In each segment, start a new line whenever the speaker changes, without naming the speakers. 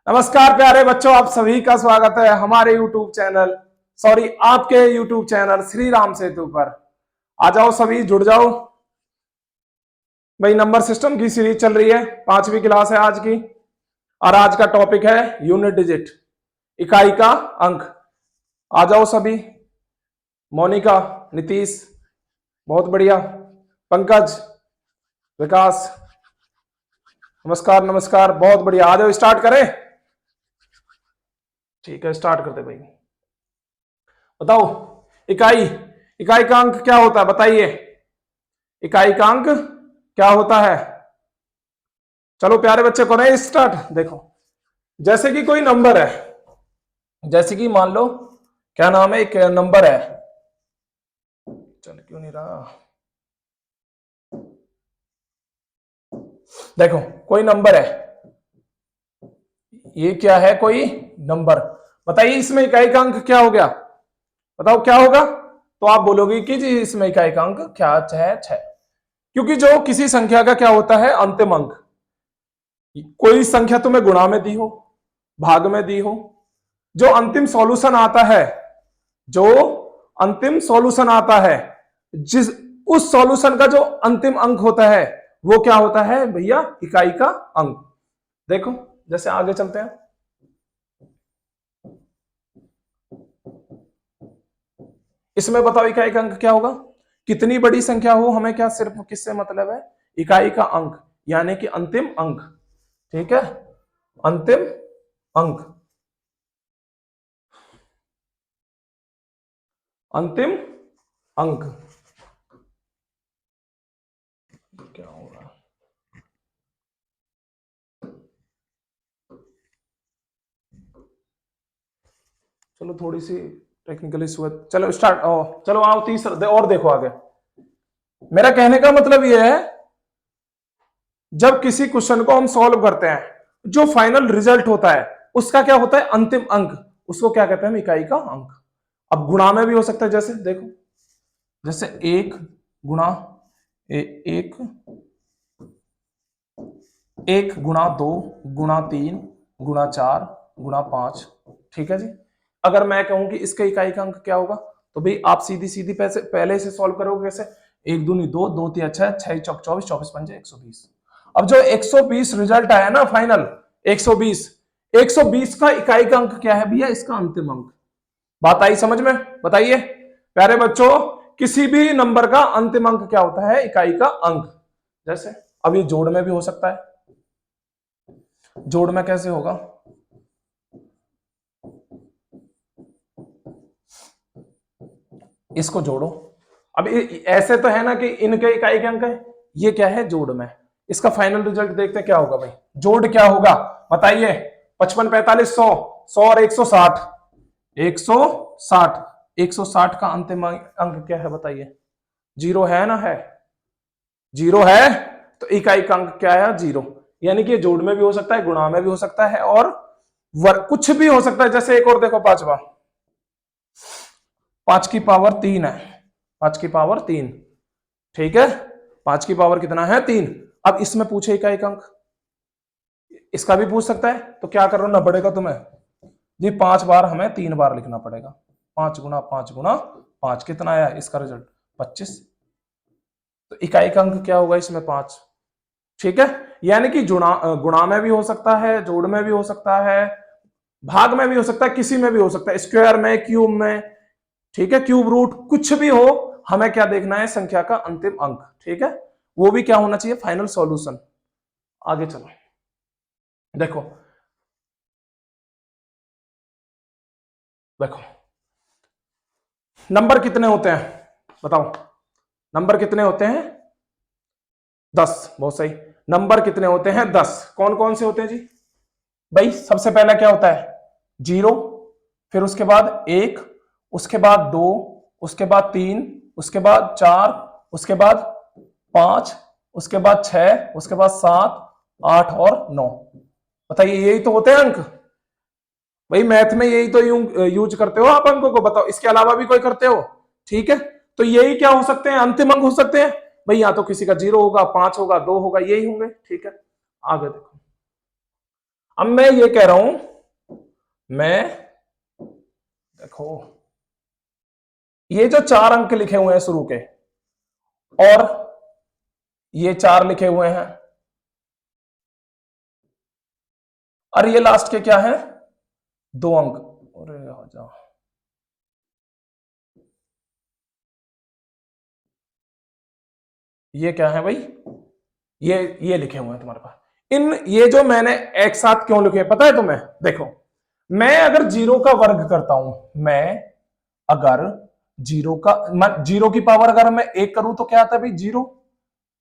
नमस्कार प्यारे बच्चों, आप सभी का स्वागत है हमारे YouTube चैनल आपके YouTube चैनल श्री राम सेतु पर। आ जाओ सभी, जुड़ जाओ भाई। नंबर सिस्टम की सीरीज चल रही है, 5वीं क्लास है आज की, और आज का टॉपिक है यूनिट डिजिट, इकाई का अंक। आ जाओ सभी। मोनिका, नीतीश, बहुत बढ़िया, पंकज, विकास, नमस्कार नमस्कार, बहुत बढ़िया। आ जाओ, स्टार्ट करें। ठीक है, स्टार्ट करते भाई। बताओ, इकाई इकाई का अंक क्या होता है, बताइए। इकाई का अंक क्या होता है? चलो प्यारे बच्चे, करें स्टार्ट। देखो, जैसे कि कोई नंबर है, जैसे कि मान लो क्या नाम है, एक नंबर है। चल क्यों नहीं रहा? देखो, कोई नंबर है, ये क्या है? कोई नंबर। बताइए इसमें इकाई का अंक क्या हो गया? बताओ क्या होगा? तो आप बोलोगे कि जी इसमें इकाई का अंक क्या है? 6। क्योंकि जो किसी संख्या का क्या होता है? अंतिम अंक। कोई संख्या तुम्हें गुणा में दी हो, भाग में दी हो, जो अंतिम सॉल्यूशन आता है, जो अंतिम सॉल्यूशन आता है, जिस उस सॉल्यूशन का जो अंतिम अंक होता है वो क्या होता है भैया? इकाई का अंक। देखो, जैसे आगे चलते हैं। इसमें बताओ इकाई का अंक क्या होगा? कितनी बड़ी संख्या हो, हमें क्या सिर्फ किससे मतलब है? इकाई का अंक, यानी कि अंतिम अंक। ठीक है, अंतिम अंक, अंतिम अंक क्या होगा? चलो थोड़ी सी टेक्निकल इशू है। चलो स्टार्ट। चलो आओ तीसरा और देखो आगे। मेरा कहने का मतलब यह है, जब किसी क्वेश्चन को हम सॉल्व करते हैं, जो फाइनल रिजल्ट होता है उसका क्या होता है? अंतिम अंक। उसको क्या कहते हैं हम? इकाई का अंक। अब गुणा में भी हो सकता है, जैसे देखो, जैसे 1 गुणा 1, 1 गुणा 2 गुणा 3 गुणा 4 गुणा 5। ठीक है जी। अगर मैं कहूं कि इसका इकाई का अंक क्या होगा, तो भाई आप सीधी सीधी पैसे पहले से सॉल्व करोगे। कैसे? 1 दूनी 2, 2 तिया 6, 6 चौक 24, 24 पंजे 120। अब जो 120 रिजल्ट आया ना फाइनल, 120, 120 का इकाई का अंक क्या है भैया? इसका अंतिम अंक। बात आई समझ में? बताइए प्यारे बच्चों, किसी भी नंबर का अंतिम अंक क्या होता है? इकाई का अंक। जैसे अब ये जोड़ में भी हो सकता है। जोड़ में कैसे होगा? इसको जोड़ो। अब ऐसे तो है ना कि इनके इकाई के अंक है, ये क्या है? जोड़ में। इसका फाइनल रिजल्ट देखते हैं क्या होगा भाई। जोड़ क्या होगा बताइए? 55, 45, 100, 100 और 160, 160, 160 का अंतिम अंक क्या है बताइए? 0 है ना? है, 0 है, तो इकाई का अंक क्या है? 0। यानी कि जोड़ में भी हो सकता है, गुणा में भी हो सकता है, और कुछ भी हो सकता है। जैसे एक और देखो, 5वां, 5 की पावर 3 है, 5 की पावर 3। ठीक है, 5 की पावर कितना है? 3। अब इसमें पूछे इकाई का अंक, इसका भी पूछ सकता है, तो क्या करना पड़ेगा तुम्हें जी? 5 बार हमें 3 बार लिखना पड़ेगा। 5 गुना 5 गुना 5 कितना आया इसका रिजल्ट? 25। तो इकाई का अंक क्या होगा इसमें? 5। ठीक है, यानी कि गुणा में भी हो सकता है, जोड़ में भी हो सकता है, भाग में भी हो सकता है, किसी में भी हो सकता है, स्क्वायर में, क्यूब में। ठीक है, क्यूब रूट, कुछ भी हो, हमें क्या देखना है? संख्या का अंतिम अंक। ठीक है, वो भी क्या होना चाहिए? Final solution. आगे चलो, देखो देखो, नंबर कितने होते हैं बताओ? नंबर कितने होते हैं? 10। बहुत सही। नंबर कितने होते हैं? 10। कौन कौन से होते हैं जी भाई? सबसे पहला क्या होता है? 0, फिर उसके बाद 1, उसके बाद 2, उसके बाद 3, उसके बाद 4, उसके बाद 5, उसके बाद 6, उसके बाद 7, 8 और 9। बताइए, यही तो होते हैं अंक भाई। मैथ में यही तो यूज करते हो आप अंकों को। बताओ, इसके अलावा भी कोई करते हो? ठीक है, तो यही क्या हो सकते हैं? अंतिम अंक हो सकते हैं भाई। या तो किसी का 0 होगा, 5 होगा, 2 होगा, यही होंगे। ठीक है, आगे देखो। अब मैं ये कह रहा हूं, मैं देखो ये जो 4 अंक लिखे हुए हैं शुरू के, और ये 4 लिखे हुए हैं, और ये लास्ट के क्या है, 2 अंक। अरे आ जाओ, ये क्या है भाई, ये लिखे हुए हैं तुम्हारे पास। इन ये जो मैंने एक साथ क्यों लिखे पता है तुम्हें? देखो, मैं अगर 0 का वर्ग करता हूं, मैं अगर 0 की पावर अगर मैं 1 करूं तो क्या आता है भाई, 0।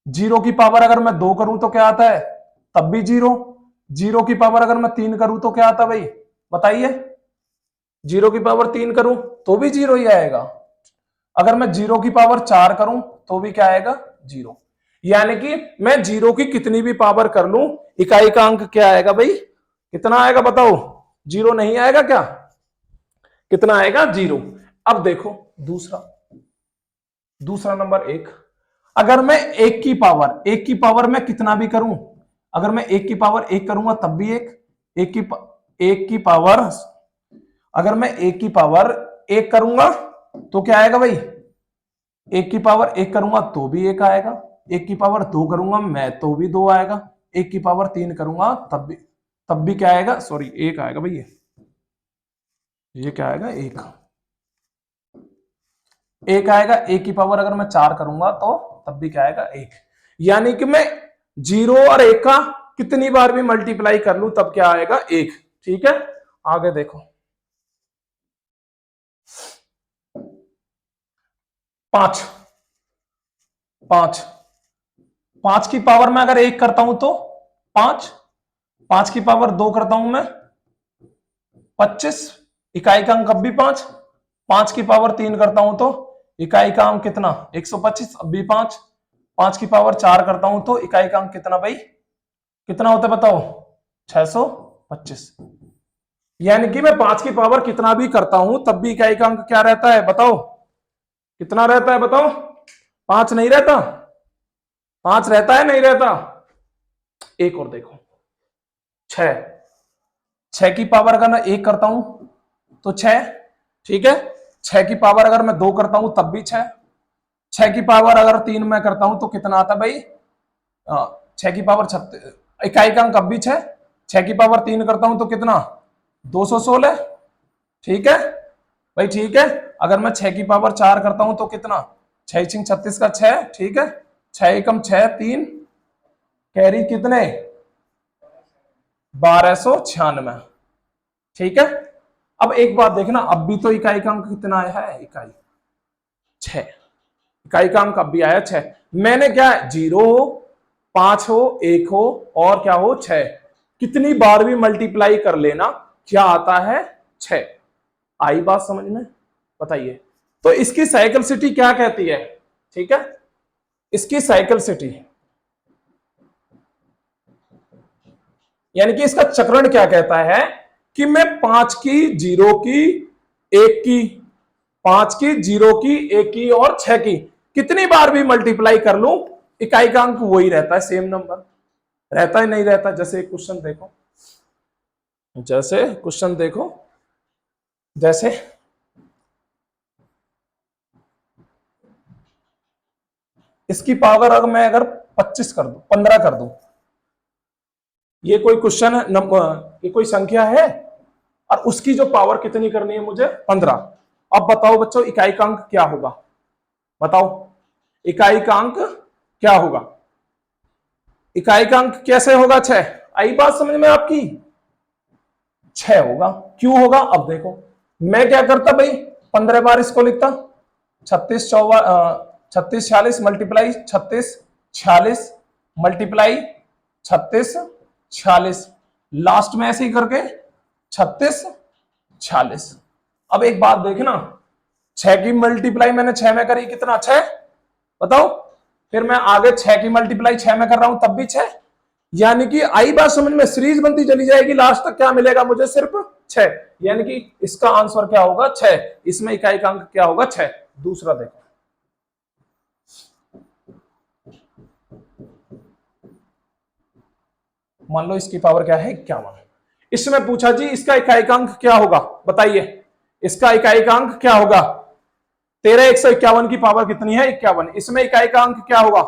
0 की पावर अगर मैं 2 करूं तो क्या आता है, तब भी 0। 0 की पावर अगर मैं 3 करूं तो क्या आता है भाई, बताइए। 0 की पावर 3 करूं तो भी 0 ही आएगा। अगर मैं 0 की पावर 4 करूं तो भी क्या आएगा, 0। यानी कि मैं 0 की कितनी भी पावर कर लूं, इकाई का अंक क्या आएगा भाई, कितना आएगा बताओ, 0 नहीं आएगा क्या, कितना आएगा, 0। अब देखो दूसरा, दूसरा नंबर 1, अगर मैं 1 की पावर मैं कितना भी करूं, अगर मैं 1 की पावर 1 करूंगा तब भी 1। 1 की पावर, अगर मैं 1 की पावर 1 करूंगा तो क्या आएगा भाई, 1 की पावर 1 करूंगा तो भी 1 आएगा। 1 की पावर 2 करूंगा मैं तो भी 2 आएगा। 1 की पावर 3 करूंगा तब भी क्या आएगा, सॉरी 1 आएगा भाई, ये क्या आएगा, 1। 1 आएगा। 1 की पावर अगर मैं 4 करूंगा तो तब भी क्या आएगा, 1। यानी कि मैं 0 और 1 का कितनी बार भी मल्टीप्लाई कर लूं तब क्या आएगा, 1। ठीक है, आगे देखो, 5। 5 5 की पावर में अगर 1 करता हूं तो 5। 5 की पावर 2 करता हूं मैं 25, इकाई का अंक अब भी 5। 5 की पावर 3 करता हूं तो इकाई का अंक कितना, 125, अब भी 5। 5 की पावर 4 करता हूं तो इकाई का अंक कितना भाई, कितना होता है बताओ, 625। यानी कि मैं 5 की पावर कितना भी करता हूं तब भी इकाई का अंक क्या रहता है बताओ, कितना रहता है बताओ, 5 नहीं रहता, 5 रहता है नहीं रहता। एक और देखो, 6। 6 की पावर अगर मैं 1 करता हूं तो 6, ठीक है। 6 की पावर अगर मैं 2 करता हूं तब भी 6। 6 की पावर अगर 3 मैं करता हूं तो कितना आता है भाई, 6 की पावर 36, इकाई का अंक अब भी 6। 6 की पावर 3 करता हूं तो कितना, 216। ठीक है भाई, ठीक है। अगर मैं 6 की पावर 4 करता हूं तो कितना, 6 छिंग 36 का 6, ठीक है। 6 एकम 6, 3 कैरी कितने, 1296। ठीक है। अब एक बात देखना, अब भी तो इकाई का अंक कितना आया है, इकाई 6, इकाई का अंक अब भी आया 6। मैंने क्या, 0 हो, 5 हो, 1 हो, और क्या हो, 6, कितनी बार भी मल्टीप्लाई कर लेना क्या आता है, 6। आई बात समझ में, बताइए। तो इसकी साइकिलसिटी क्या कहती है, ठीक है, इसकी साइकिलसिटी यानी कि इसका चक्रण क्या कहता है कि मैं 5 की, 0 की, 1 की, 5 की, 0 की, 1 की और 6 की कितनी बार भी मल्टीप्लाई कर लूं, इकाई का अंक वही रहता है, सेम नंबर रहता है, नहीं रहता। जैसे क्वेश्चन देखो, जैसे क्वेश्चन देखो, जैसे इसकी पावर अगर मैं 25 कर दूं, 15 कर दूं, ये कोई क्वेश्चन है, ये कोई संख्या है, और उसकी जो पावर कितनी करनी है मुझे, 15। अब बताओ बच्चों, इकाई का अंक क्या होगा, बताओ, इकाई का अंक क्या होगा, इकाई का अंक कैसे होगा, 6। आई बात समझ में आपकी, 6 होगा। क्यों होगा, अब देखो, मैं क्या करता भाई, 15 बार इसको लिखता, 36 46 मल्टीप्लाई 36 46 मल्टीप्लाई 36 46, लास्ट में ऐसे ही करके 36 46। अब एक बात देखना, 6 की मल्टीप्लाई मैंने 6 में करी, कितना, 6, बताओ। फिर मैं आगे 6 की मल्टीप्लाई 6 में कर रहा हूं तब भी 6। यानी कि आई बात समझ में, सीरीज बनती चली जाएगी, लास्ट तक क्या मिलेगा मुझे, सिर्फ 6। यानी कि इसका आंसर क्या होगा, 6। इसमें इकाई का अंक क्या होगा, 6। दूसरा देखो, मान लो इसकी पावर क्या है, 51। इसमें पूछा जी इसका इकाइकांक क्या होगा, बताइए इसका इकाइकांक क्या होगा। 13 151 की पावर कितनी है 51, इसमें इकाइकांक क्या होगा।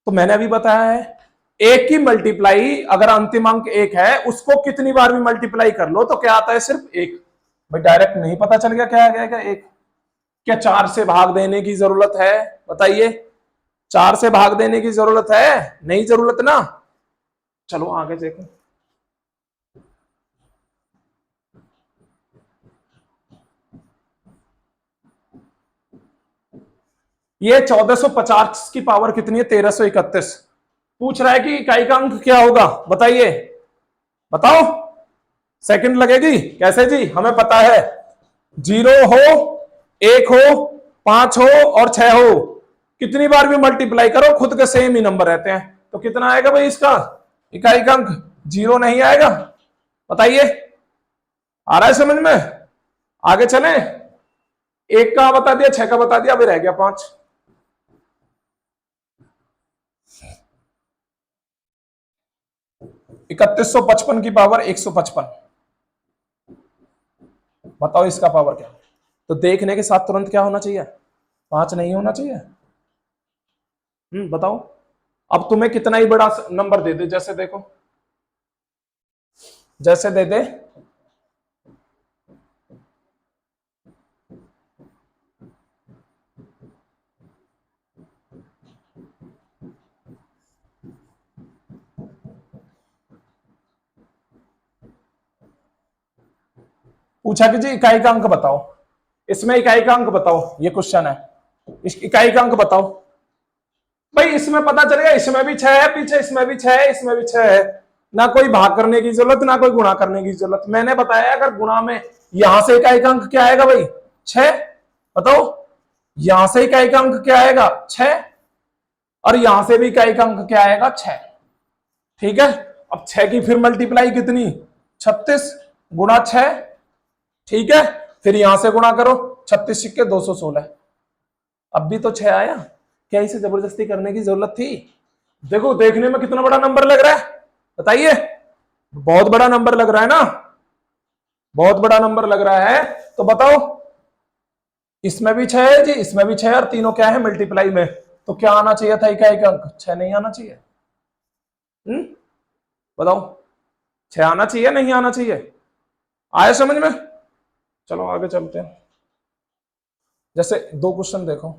तो मैंने अभी बताया है एक की मल्टीप्लाई अगर अंतिम अंक एक है उसको कितनी बार भी मल्टीप्लाई कर लो तो क्या आता है सिर्फ एक। भाई डायरेक्ट नहीं पता चल गया क्या आ गया एक। क्या 4 से भाग देने की जरूरत है, बताइए 4 से भाग देने की जरूरत है, नहीं जरूरत ना। चलो आगे देखो, ये 1450 की पावर कितनी है 1331। पूछ रहा है कि इकाई का अंक क्या होगा, बताइए बताओ। सेकंड लगेगी कैसे जी, हमें पता है 0 हो 1 हो 5 हो और 6 हो, कितनी बार भी मल्टीप्लाई करो खुद के सेम ही नंबर रहते हैं। तो कितना आएगा भाई इसका इकाई का अंक, 0 नहीं आएगा। बताइए आ रहा है समझ में। आगे चलें, 1 का बता दिया 6 का बता दिया, अभी रह गया 5। इकतीस सौ पचपन की पावर 155, बताओ इसका पावर क्या। तो देखने के साथ तुरंत क्या होना चाहिए 5 नहीं होना चाहिए। बताओ। अब तुम्हें कितना ही बड़ा नंबर दे दे, जैसे देखो जैसे दे दे पूछा कि जी इकाई का अंक बताओ, इसमें इकाई का अंक बताओ, ये क्वेश्चन है, इस इकाई का अंक बताओ। भाई इसमें पता चलेगा इसमें भी 6 है पीछे, इसमें भी 6 है इसमें भी 6 है, ना कोई भाग करने की जरूरत ना कोई गुणा करने की जरूरत। मैंने बताया अगर गुणा में यहां से इकाई का अंक क्या आएगा भाई 6, बताओ यहां से इकाई का अंक क्या आएगा 6 और यहां से भी इकाई का अंक क्या आएगा 6। ठीक है, अब 6 की फिर मल्टीप्लाई कितनी 36 गुणा 6, ठीक है फिर यहां से गुणा करो 36 सिक्के 216, अब भी तो 6 आया। क्या इसे जबरदस्ती करने की जरूरत थी। देखो देखने में कितना बड़ा नंबर लग रहा है, बताइए बहुत बड़ा नंबर लग रहा है ना, बहुत बड़ा नंबर लग रहा है। तो बताओ इसमें भी 6 है जी इसमें भी 6 और तीनों क्या है मल्टीप्लाई में, तो क्या आना चाहिए था इकाई का अंक 6 नहीं आना चाहिए। बताओ 6 आना चाहिए नहीं आना चाहिए, आया समझ में। चलो आगे चलते हैं, जैसे 2 क्वेश्चन देखो।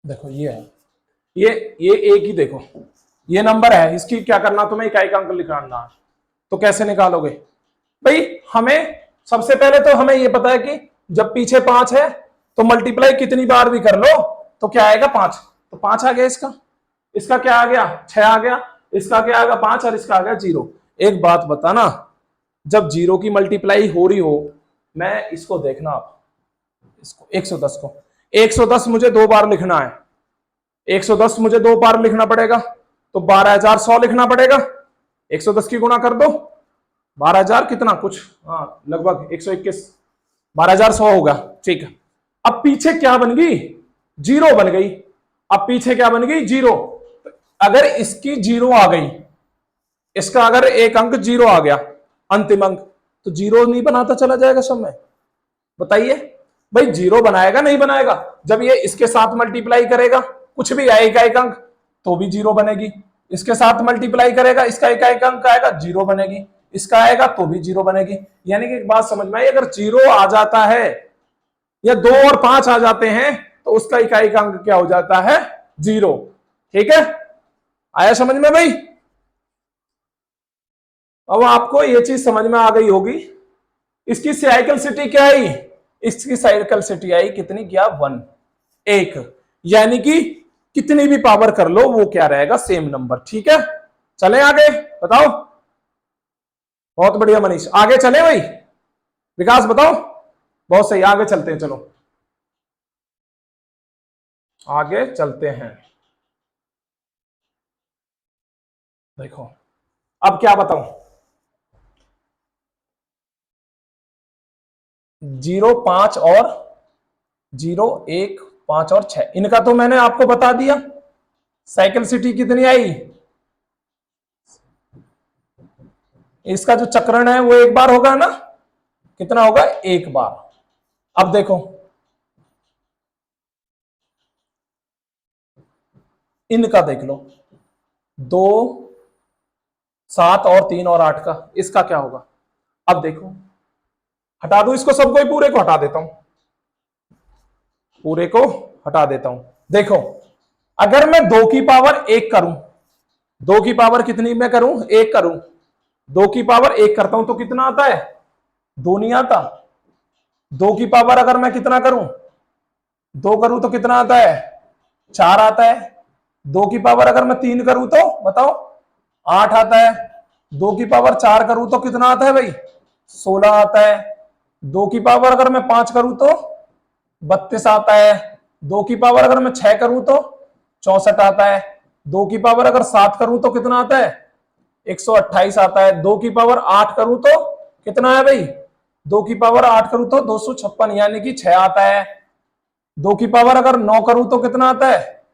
देखो ये है, ये एक ही देखो ये नंबर है, इसकी क्या करना तुम्हें इकाई का अंक निकालना है। तो कैसे निकालोगे भाई, हमें सबसे पहले तो हमें ये पता है कि जब पीछे 5 है तो मल्टीप्लाई कितनी बार भी कर लो तो क्या आएगा 5, तो 5 आ गया इसका, इसका क्या आ गया 6 आ गया, इसका क्या आ गया 5 और इसका आ गया 0। एक बात बताना, जब 0 की मल्टीप्लाई हो रही हो, मैं इसको देखना आप इसको 110 को 110 मुझे 2 बार लिखना है, 110 मुझे 2 बार लिखना पड़ेगा तो 12100 लिखना पड़ेगा। 110 की गुणा कर दो 12000 कितना कुछ हाँ लगभग 121 12100 होगा। ठीक है, अब पीछे क्या बन गई 0 बन गई, अब पीछे क्या बन गई 0। अगर इसकी 0 आ गई, इसका अगर एक अंक 0 आ गया अंतिम अंक, तो 0 नहीं बनाता चला जाएगा सब में। बताइए भाई 0 बनाएगा नहीं बनाएगा, जब ये इसके साथ मल्टीप्लाई करेगा कुछ भी आएगा एक अंक तो भी 0 बनेगी, इसके साथ मल्टीप्लाई करेगा इसका एक अंक आएगा 0 बनेगी, इसका आएगा तो भी 0 बनेगी। यानी कि एक बात समझ में आई, अगर 0 आ जाता है या 2 और 5 आ जाते हैं तो उसका इकाई का अंक क्या हो जाता है 0। ठीक है, आया समझ में भाई। अब आपको ये चीज समझ में आ गई होगी, इसकी साइक्लिसिटी क्या आई, इसकी साइक्लिसिटी आई कितनी क्या 1 1, यानी कि कितनी भी पावर कर लो वो क्या रहेगा सेम नंबर। ठीक है, चले आगे बताओ। बहुत बढ़िया मनीष, आगे चले भाई, विकास बताओ। बहुत सही, आगे चलते हैं, चलो आगे चलते हैं। देखो अब क्या बताऊं, 0, 5 और 0, 1, 5 और 6, इनका तो मैंने आपको बता दिया। साइकिल सिटी कितनी आई, इसका जो चक्रण है वो एक बार होगा ना, कितना होगा, एक बार। अब देखो इनका देख लो, 2, 7 और 3 और 8 का, इसका क्या होगा। अब देखो, हटा दो इसको, सबको ही पूरे को हटा देता हूं, पूरे को हटा देता हूं। देखो अगर मैं 2 की पावर 1 करूं, 2 की पावर कितनी मैं करूं, 1 करूं, 2 की पावर 1 करता हूं तो कितना आता है, 2 नहीं आता। 2 की पावर अगर मैं कितना करूं, 2 करूं तो कितना आता है, 4 आता है। 2 की पावर अगर मैं 3 करूं तो बताओ, 8 आता है। 2 की पावर 4 करूं तो कितना आता है भाई, 16 आता है। 2 की पावर अगर मैं 5 करूं तो 32 आता है। 2 की पावर अगर मैं 6 करूं तो 64 आता है। 2 की पावर अगर 7 करूं तो कितना आता है, 128 आता है। 2 की पावर 8 करूं तो कितना है भाई, 2 की पावर 8 करूं तो 256 यानी कि 6 आता है। 2 की पावर अगर 9 करूं तो कितना आता है,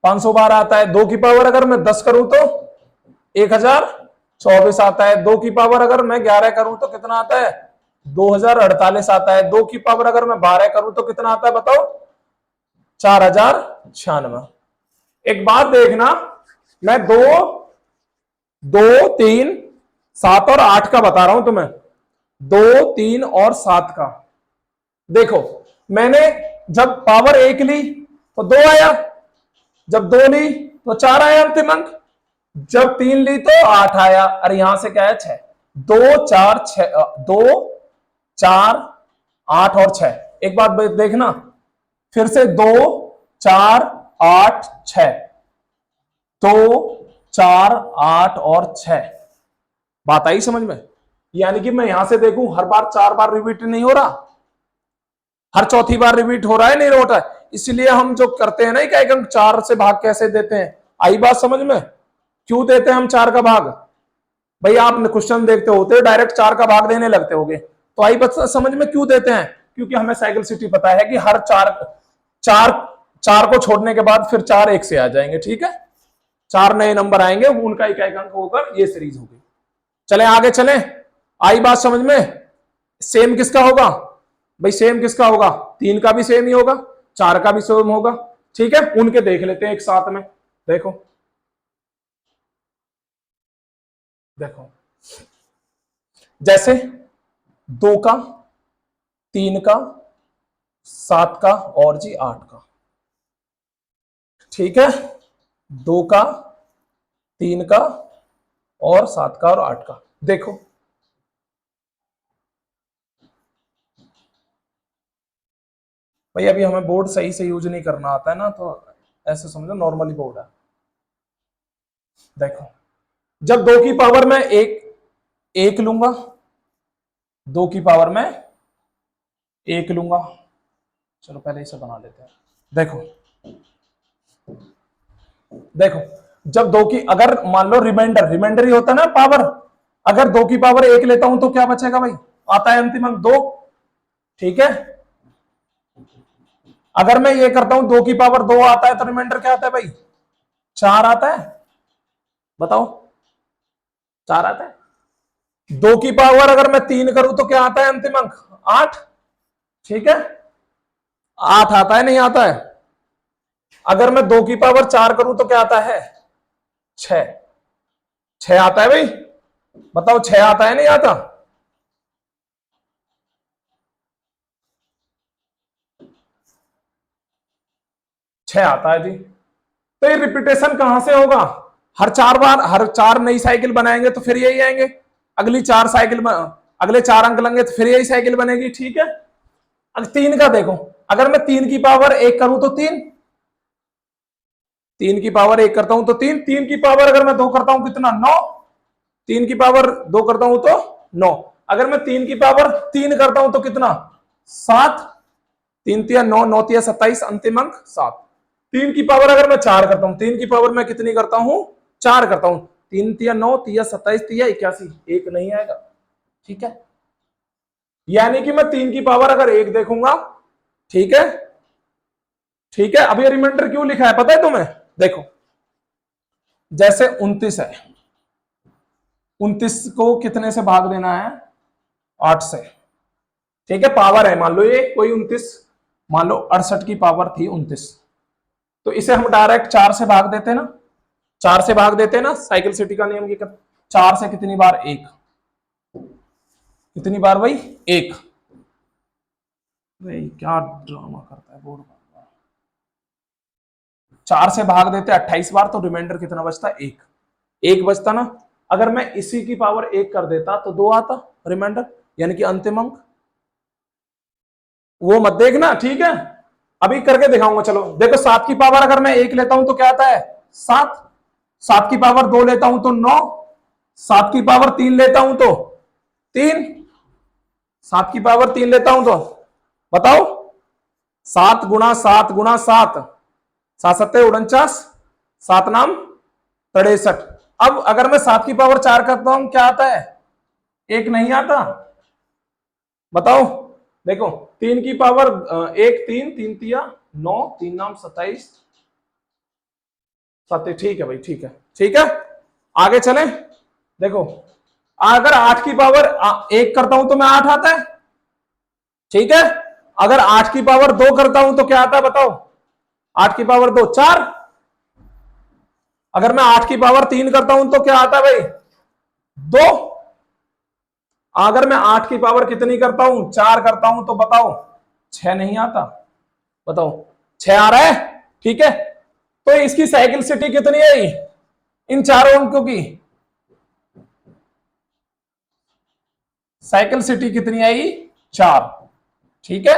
512 आता है। 2 की पावर अगर मैं 10 करूं तो 1024 आता है। 2 की पावर अगर मैं 11 करूं तो कितना आता है, 2048 आता है। 2 की पावर अगर मैं 12 करूं तो कितना आता है बताओ, 4096। एक बात देखना, मैं 2, 2, 3, 7 और 8 का बता रहा हूं तुम्हें, 2, 3 और 7 का। देखो मैंने जब पावर 1 ली तो 2 आया, जब 2 ली तो 4 आया अंतिम अंक, जब 3 ली तो 8 आया। अरे यहां से क्या है, 6, 2, 4, 6, 2, 4, 8 और 6। एक बात देखना फिर से, 2, 4, 8, 6, 2, 4, 8 और 6। बात आई समझ में, यानी कि मैं यहां से देखूं हर बार 4 बार रिपीट नहीं हो रहा, हर चौथी बार रिपीट हो रहा है, नहीं हो रहा है। इसलिए हम जो करते हैं ना, एक अंक 4 से भाग कैसे देते हैं, आई बात समझ में, क्यों देते हैं हम 4 का भाग। भाई आप क्वेश्चन देखते होते डायरेक्ट 4 का भाग देने लगते होगे, तो आई बात समझ में क्यों देते हैं, क्योंकि हमें साइकिल सिटी पता है कि हर 4 चार 4 को छोड़ने के बाद फिर 4 एक से आ जाएंगे, ठीक है, 4 नए नंबर आएंगे, उनका एक अंक होकर ये सीरीज होगी। चले आगे चले, आई बात समझ में। सेम किसका होगा भाई, सेम किसका होगा, 3 का भी सेम ही होगा, 4 का भी सेम होगा, ठीक है। उनके देख लेते हैं एक साथ में। देखो देखो जैसे 2 का, 3 का, 7 का और जी 8 का, ठीक है, 2 का, 3 का और 7 का और 8 का। देखो भाई अभी हमें बोर्ड सही से यूज नहीं करना आता है ना, तो ऐसे समझो नॉर्मली बोर्ड है। देखो जब 2 की पावर में एक लूंगा, 2 की पावर में 1 लूंगा, चलो पहले इसे बना लेते हैं। देखो देखो जब 2 की, अगर मान लो रिमाइंडर, रिमाइंडर ही होता है ना पावर, अगर 2 की पावर 1 लेता हूं तो क्या बचेगा भाई, आता है अंतिम अंक 2, ठीक है। अगर मैं ये करता हूं 2 की पावर 2 आता है तो रिमाइंडर क्या आता है भाई, 4 आता है, बताओ 4 आता है। 2 की पावर अगर मैं 3 करूं तो क्या आता है अंतिम अंक, 8, ठीक है, 8 आता है, नहीं आता है। अगर मैं 2 की पावर 4 करूं तो क्या आता है, 6, 6 आता है भाई, बताओ 6 आता है नहीं आता, 6 आता है जी। तो ये रिपीटेशन कहां से होगा, हर 4 बार, हर 4 नई साइकिल बनाएंगे तो फिर यही आएंगे, अगली 4 साइकिल में अगले 4 अंक लेंगे तो फिर यही साइकिल बनेगी, ठीक है। अब 3 का देखो, अगर मैं 3 की पावर 1 करूं तो 3, 3 की पावर 1 करता हूं तो 3, 3 की पावर अगर मैं 2 करता हूं कितना, 9, 3 की पावर 2 करता हूं तो 9। अगर मैं 3 की पावर 3 करता हूं तो कितना 7, 3 तिया 9, 9 तिया 27, अंतिम अंक 7। 3 की पावर अगर मैं 4 करता हूं, 3 की पावर मैं कितनी करता हूं 4 करता हूं, 3 तिया 9 तिया 27 तिया 81, एक नहीं आएगा। ठीक है, यानी कि मैं 3 की पावर अगर 1 देखूंगा, ठीक है, ठीक है। अब ये रिमाइंडर क्यों लिखा है पता है तुम्हें? देखो जैसे 29 है, 29 को कितने से भाग देना है 8 से, ठीक है, पावर है, मान लो ये कोई 29, मान लो 68 की पावर थी 29, तो इसे हम डायरेक्ट 4 से भाग देते हैं ना, 4 से भाग देते हैं ना, साइकिल सिटी का नियम ये 4 से कितनी बार 1, कितनी बार भाई 1। भाई क्या ड्रामा करता है बोर्ड, 4 से भाग देते 28 बार, तो रिमाइंडर कितना बचता 1, 1 बचता ना। अगर मैं इसी की पावर 1 कर देता तो 2 आता रिमाइंडर, यानी कि अंतिम अंक। वो मत देखना, ठीक है, अभी करके दिखाऊंगा। चलो देखो 7 की पावर अगर मैं 1 लेता हूं तो क्या आता है 7, 7 की पावर 2 लेता हूं तो 9, 7 की पावर 3 लेता हूं तो 3, 7 की पावर 3 लेता हूं तो बताओ 7 गुणा 7 गुणा 7, 7 सत्ते 49, 7 नाम 63। अब अगर मैं 7 की पावर 4 करता हूं क्या आता है 1 नहीं आता, बताओ। देखो 3 की पावर 1 3, 3 तिया 9, 3 नाम 27, 7, ठीक है भाई, ठीक है, ठीक है, आगे चलें। देखो अगर 8 की पावर 1 करता हूं तो मैं 8 आता है, ठीक है। अगर 8 की पावर 2 करता हूं तो क्या आता है बताओ, 8 की पावर 2 4। अगर मैं 8 की पावर 3 करता हूं तो क्या आता है भाई 2। अगर मैं 8 की पावर कितनी करता हूं 4 करता हूं तो बताओ 6 नहीं आता, बताओ 6 आ रहा है, ठीक है। तो इसकी साइकिल सिटी कितनी आई इन चारों अंकों की, साइकिल सिटी कितनी आई 4, ठीक है,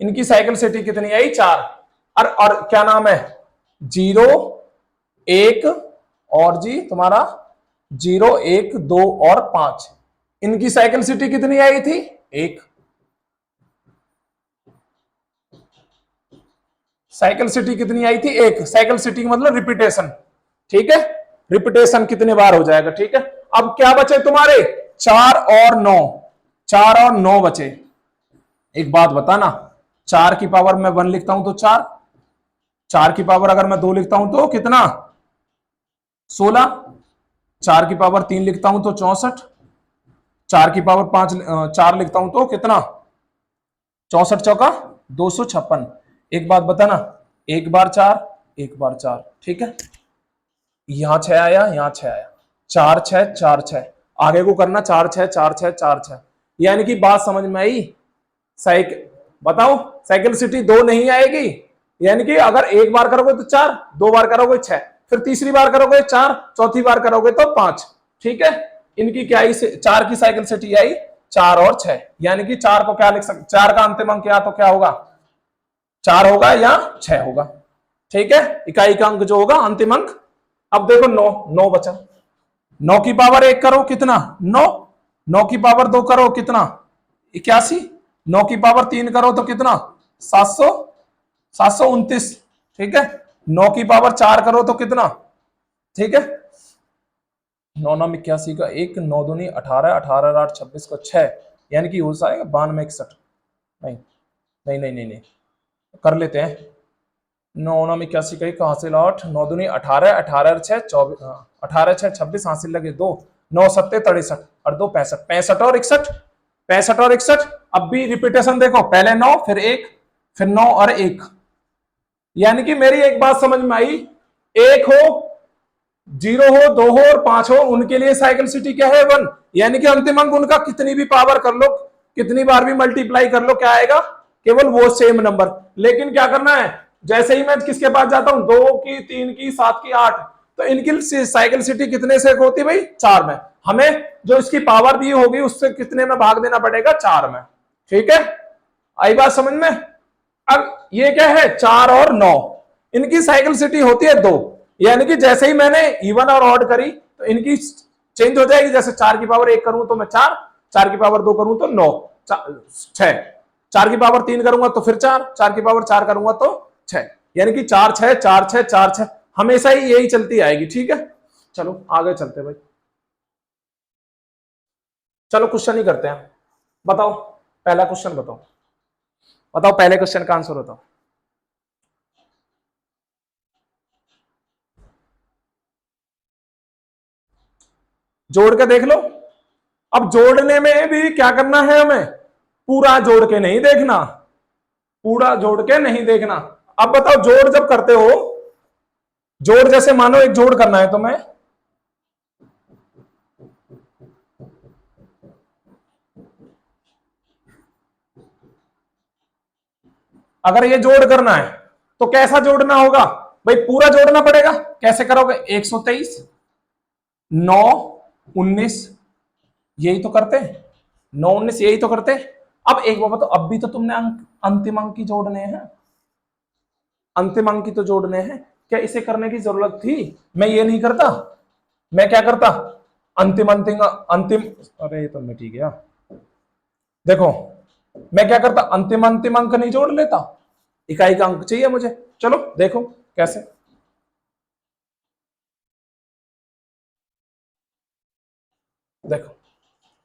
इनकी साइकिल सिटी कितनी आई 4। और क्या नाम है 0 1 और जी तुम्हारा 0 1 2 और 5, इनकी साइकिल सिटी कितनी आई थी 1। साइकिल सिटी कितनी आई थी 1, साइकिल सिटी मतलब रिपीटेशन, ठीक है, रिपीटेशन कितने बार हो जाएगा, ठीक है। अब क्या बचे तुम्हारे 4 और 9, 4 और 9 बचे। एक बात बताना 4 की पावर मैं 1 लिखता हूं तो 4, 4 की पावर अगर मैं 2 लिखता हूं तो कितना 16, 4 की पावर 3 लिखता हूं तो 64, 4 की पावर 5 4 लिखता हूं तो कितना 64 चौका 256। एक बात बताना 1 बार 4 1 बार 4, ठीक है, यहां 6 आया यहां 6 आया, 4 6 4 6, आगे को करना 4 6 4 6 4 6, यानी कि बात समझ में आई। साइकिल बताओ साइकिल सिटी 2 नहीं आएगी, यानी कि अगर 1 बार करोगे तो 4, 2 बार करोगे 6, फिर तीसरी बार करोगे 4, चौथी बार करोगे तो 5, ठीक है। इनकी क्या आई 4 की साइकिल सिटी आई 4 और 6, यानी कि 4 को क्या लिख सकते, 4 का अंतिम अंक या तो क्या होगा 4 होगा या 6 होगा, ठीक है, इकाई का अंक जो होगा अंतिम अंक। अब देखो 9, 9 बचा, 9 की पावर 1 करो कितना 9, 9 की पावर 2 करो कितना 81, 9 की पावर 3 करो तो कितना 700, 729, ठीक है। 9 की पावर 4 करो तो कितना, ठीक है, 9 9 81 का 1, 9 दूनी 18, 18 8 26 को 6, यानी कि हो जाएगा 92 61, नहीं नहीं नहीं नहीं नहीं कर लेते हैं 9 9 81 का कहां से 8, 9 दूनी 18, 18 6 24, 18 6 26, हासिल लगे 2, 9 सत्ते 63 और 2 65, 65 और 61, 65 और 61। अब भी रिपीटेशन देखो पहले 9 फिर 1 फिर 9 और 1, यानी कि मेरी एक बात समझ में आई, 1 हो 0 हो 2 हो और 5 हो, उनके लिए साइकिल सिटी क्या है 1, यानी कि अंतिम अंक उनका कितनी भी पावर कर लो, कितनी बार भी मल्टीप्लाई कर लो क्या आएगा केवल वो सेम नंबर। लेकिन क्या करना है जैसे ही मैं किसके पास जाता हूं 2 की 3 की 7 की 8, तो इनकी साइकिल सिटी कितने से होती भाई 4 में, हमें जो इसकी पावर दी होगी उससे कितने में भाग देना पड़ेगा 4 में, ठीक है, आई बात समझ में। अब ये क्या है 4 और 9, इनकी साइकिल सिटी होती है 2, यानी कि जैसे ही मैंने इवन और ऑड करी तो इनकी चेंज हो जाएगी, जैसे 4 की पावर 1 करूं तो मैं 4, 4 की पावर 2 करूं तो 9, 6, 4 की पावर 3 करूंगा तो फिर 4, 4 की पावर 4 करूंगा तो 6, यानी कि 4 6 4 6 4 6 हमेशा ही यही चलती आएगी। ठीक है, चलो आगे चलते भाई। चलो क्वेश्चन ही करते हैं। बताओ पहला क्वेश्चन, बताओ बताओ पहले क्वेश्चन का आंसर बताओ। जोड़ के देख लो। अब जोड़ने में भी क्या करना है हमें, पूरा जोड़ के नहीं देखना, पूरा जोड़ के नहीं देखना। अब बताओ जोड़ जब करते हो, जोड़ जैसे मानो एक जोड़ करना है तुम्हें, अगर ये जोड़ करना है तो कैसा जोड़ना होगा भाई, पूरा जोड़ना पड़ेगा। कैसे करोगे, 123 9 19, यही तो करते, 9 19 यही तो करते। अब एक बात बताओ, अब भी तो तुमने अंतिम अंक की जोड़ने हैं, अंतिम अंक की तो जोड़ने हैं, क्या इसे करने की जरूरत थी? मैं ये नहीं करता, मैं क्या करता, अंतिम अंतिम अंतिम, अरे ये तो मैं ठीक है, देखो मैं क्या करता, अंतिम अंतिम अंक नहीं जोड़ लेता, इकाई का अंक चाहिए मुझे। चलो देखो कैसे, देखो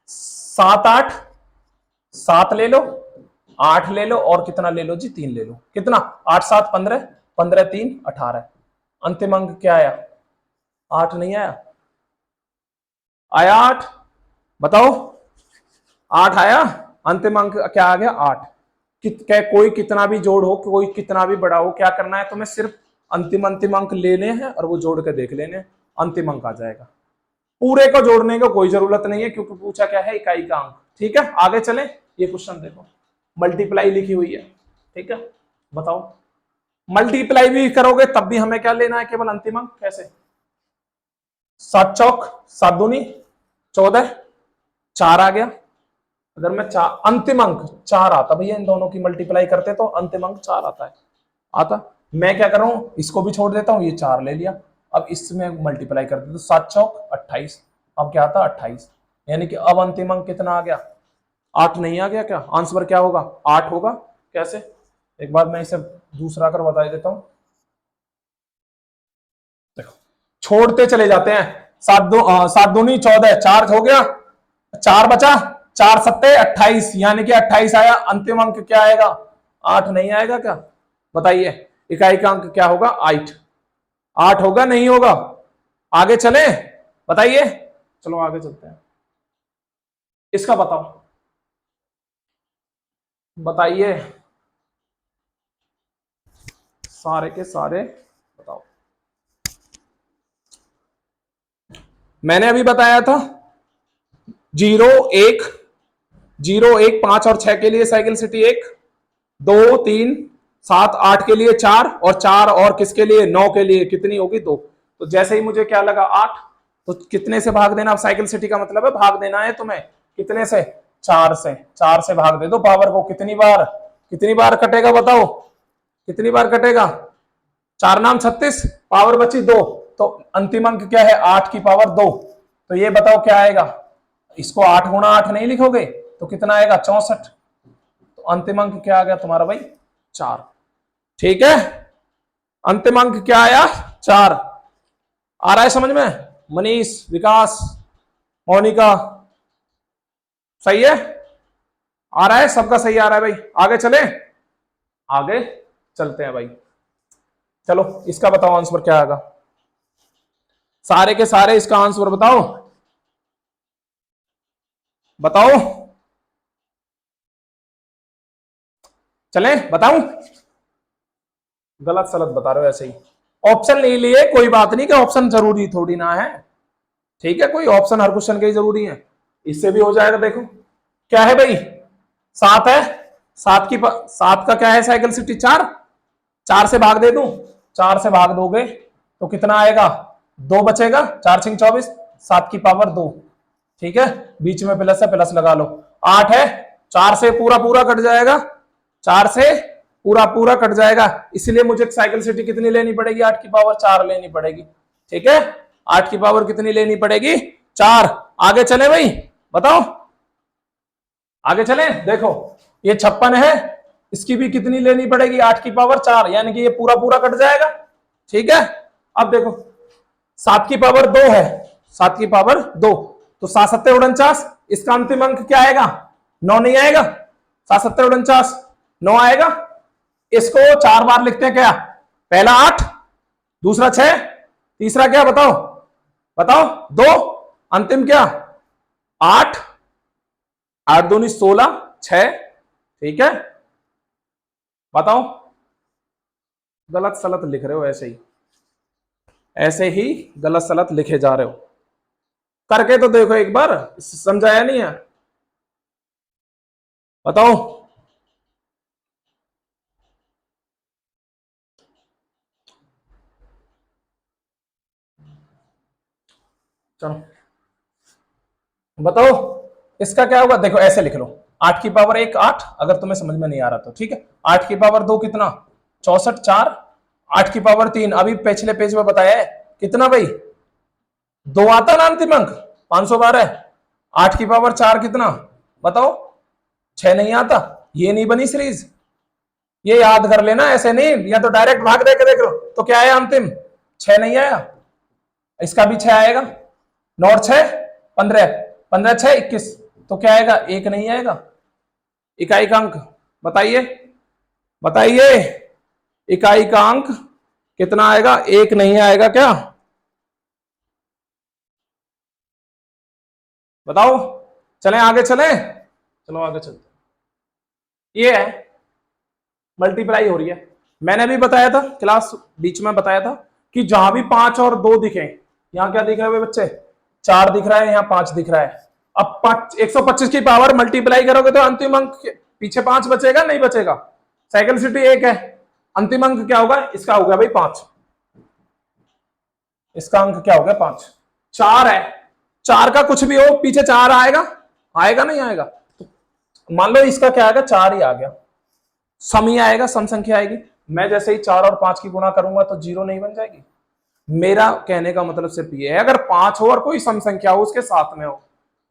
7 8, 7 ले लो, 8 ले लो और कितना ले लो जी, 3 ले लो। कितना, 8 7 15, 15 3 18, अंतिम अंक क्या आया, 8 नहीं आया, आया 8, बताओ 8 आया, अंतिम अंक क्या आ गया 8। कोई कितना भी जोड़ हो, कोई कितना भी बड़ा हो, क्या करना है तुम्हें, सिर्फ अंतिम अंतिम अंक लेने हैं और वो जोड़ के देख लेने, अंतिम अंक आ जाएगा। पूरे को जोड़ने की कोई जरूरत नहीं है, क्योंकि पूछा क्या है, इकाई का अंक। ठीक है आगे चले, ये क्वेश्चन देखो, मल्टीप्लाई लिखी हुई है। ठीक है बताओ, मल्टीप्लाई भी करोगे तब भी हमें क्या लेना है, केवल अंतिम अंक। कैसे, 7 चौक 7 दूनी 14, 4 आ गया। अगर मैं अंतिम अंक 4 आता भैया, इन दोनों की मल्टीप्लाई करते तो अंतिम अंक 4 आता है, आता। मैं क्या कर रहा हूं, इसको भी छोड़ देता हूं, ये 4 ले लिया, अब इसमें मल्टीप्लाई कर देते तो 7 चौक 28, अब क्या आता 28, यानी कि अब अंतिम अंक कितना आ गया, 8 नहीं आ गया क्या, आंसर क्या होगा 8 होगा। कैसे, एक बार मैं इसे दूसरा कर बता देता हूं, देखो छोड़ते चले जाते हैं, 7 दूनी 14, 4 हो गया, 4 बचा, 4 सत्ते 28, यानी कि 28 आया, अंतिम अंक क्या आएगा, 8 नहीं आएगा क्या, बताइए इकाई का अंक क्या होगा, 8, 8 होगा नहीं होगा। आगे चले, बताइए, चलो आगे चलते हैं, इसका बताओ, बताइए सारे के सारे बताओ। मैंने अभी बताया था 0 1, 0 1 5 और 6 के लिए साइकिल सिटी 1, 2 3 7 8 के लिए 4, और 4 और किसके लिए, 9 के लिए, कितनी होगी 2। तो जैसे ही मुझे क्या लगा 8, तो कितने से भाग देना, अब साइकिल सिटी का मतलब है भाग देना है तुम्हें, कितने से, 4 से, 4 से भाग दे दो पावर को, कितनी बार, कितनी बार कटेगा बताओ, कितनी बार कटेगा, 4 नाम 36, पावर बची 2, तो अंतिम अंक क्या है, 8 की पावर 2। तो ये बताओ क्या आएगा, इसको 8 गुणा 8 नहीं लिखोगे तो कितना आएगा 64, तो अंतिम अंक क्या आ गया तुम्हारा भाई 4। ठीक है, अंतिम अंक क्या आया 4, आ रहा है समझ में, मनीष, विकास, मोनिका, सही है, आ रहा है सबका, सही आ रहा है भाई। आगे चले, आगे चलते हैं भाई, चलो इसका बताओ आंसर क्या आएगा, सारे के सारे इसका आंसर बताओ, बताओ, चले बताऊं, गलत सलत बता रहे हो ऐसे ही, ऑप्शन नहीं लिए कोई बात नहीं, कि ऑप्शन जरूरी थोड़ी ना है, ठीक है, कोई ऑप्शन हर क्वेश्चन के ही जरूरी है, इससे भी हो जाएगा। देखो क्या है भाई, 7 है, 7 का क्या है साइकिल सिटी 4, 4 से भाग दे दूं, 4 से भाग दोगे तो कितना आएगा, 2 बचेगा, 4 6 24, 7 की पावर 2, ठीक है, बीच में प्लस है, प्लस लगा लो, 8 है, 4 से पूरा पूरा कट जाएगा, 4 से पूरा पूरा कट जाएगा, इसलिए मुझे साइकिल सिटी कितनी लेनी पड़ेगी, 8 की पावर 4 लेनी पड़ेगी। ठीक है, 8 की पावर कितनी लेनी पड़ेगी, 4। आगे चले भाई, बताओ आगे चले, देखो ये 56 है, इसकी भी कितनी लेनी पड़ेगी, 8 की पावर 4, यानी कि ये पूरा पूरा कट जाएगा। ठीक है, अब देखो 7 की पावर 2 है, 7 की पावर 2, तो 7 सत्ते 49, इसका अंतिम अंक क्या आएगा, 9 नहीं आएगा, 7 सत्ते 49 9 आएगा। इसको 4 बार लिखते हैं क्या, पहला 8, दूसरा 6, तीसरा क्या बताओ, बताओ 2, अंतिम क्या 8, 8 दूनी 16, 6, ठीक है। बताओ, गलत सलत लिख रहे हो, ऐसे ही ऐसे ही गलत सलत लिखे जा रहे हो, करके तो देखो एक बार, समझाया नहीं है, बताओ। चलो बताओ, इसका क्या होगा, देखो ऐसे लिख लो, 8 की पावर 1 8, अगर तुम्हें समझ में नहीं आ रहा तो ठीक है, 8 की पावर 2 कितना 64, 4, 8 की पावर 3, अभी पिछले पेज में बताया है कितना भाई, 2 आता ना अंतिम अंक 512, 8 की पावर 4 कितना बताओ, 6 नहीं आता, ये नहीं बनी सीरीज, ये याद कर लेना, ऐसे नहीं, या तो डायरेक्ट भाग दे के देख लो, तो क्या आया अंतिम 6 नहीं आया, इसका भी 6 आएगा, 9 और 6 15, 15 6 21, तो क्या आएगा, 1 नहीं आएगा, इकाई का अंक बताइए, बताइए इकाई का अंक कितना आएगा, 1 नहीं आएगा क्या, बताओ। चलें आगे चलें, चलो आगे चलते, ये है मल्टीप्लाई हो रही है, मैंने भी बताया था क्लास बीच में बताया था कि जहां भी 5 और 2 दिखे, यहां क्या दिख रहा है बच्चे, 4 दिख रहा है, यहाँ 5 दिख रहा है, अब 125 की पावर मल्टीप्लाई करोगे तो अंतिम अंक पीछे 5 बचेगा, नहीं बचेगा, साइकिल सिटी 1 है, अंतिम अंक क्या होगा, इसका हो गया भाई 5, इसका अंक क्या हो गया 5, 4 है, 4 का कुछ भी हो पीछे 4 आएगा, आएगा नहीं आएगा, तो मान लो इसका क्या आएगा, 4 ही आ गया, सम ही आएगा, सम संख्या आएगी, मैं जैसे ही 4 और 5 की गुणा करूंगा तो 0 नहीं बन जाएगी, मेरा कहने का मतलब सिर्फ ये है, अगर 5 हो और कोई सम संख्या हो उसके साथ में हो,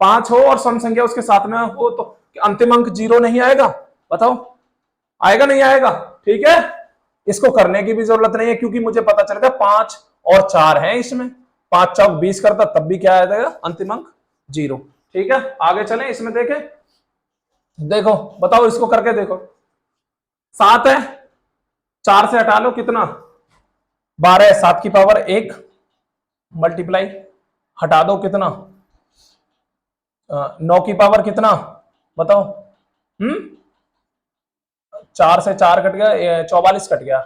5 हो और सम संख्या उसके साथ में हो तो अंतिम अंक 0 नहीं आएगा, बताओ आएगा नहीं आएगा, ठीक है। इसको करने की भी जरूरत नहीं है, क्योंकि मुझे पता चल गया 5 और 4 है इसमें, 5 चौक 20 करता तब भी क्या आ जाएगा, अंतिम अंक 0, ठीक है। आगे चलें, इसमें देखें, देखो बताओ, इसको करके देखो, 7 है, 4 से हटा लो कितना 12 है, 7 की पावर 1 मल्टीप्लाई, हटा दो कितना 9 की पावर कितना बताओ, 4 से 4 कट गया, 44 कट गया,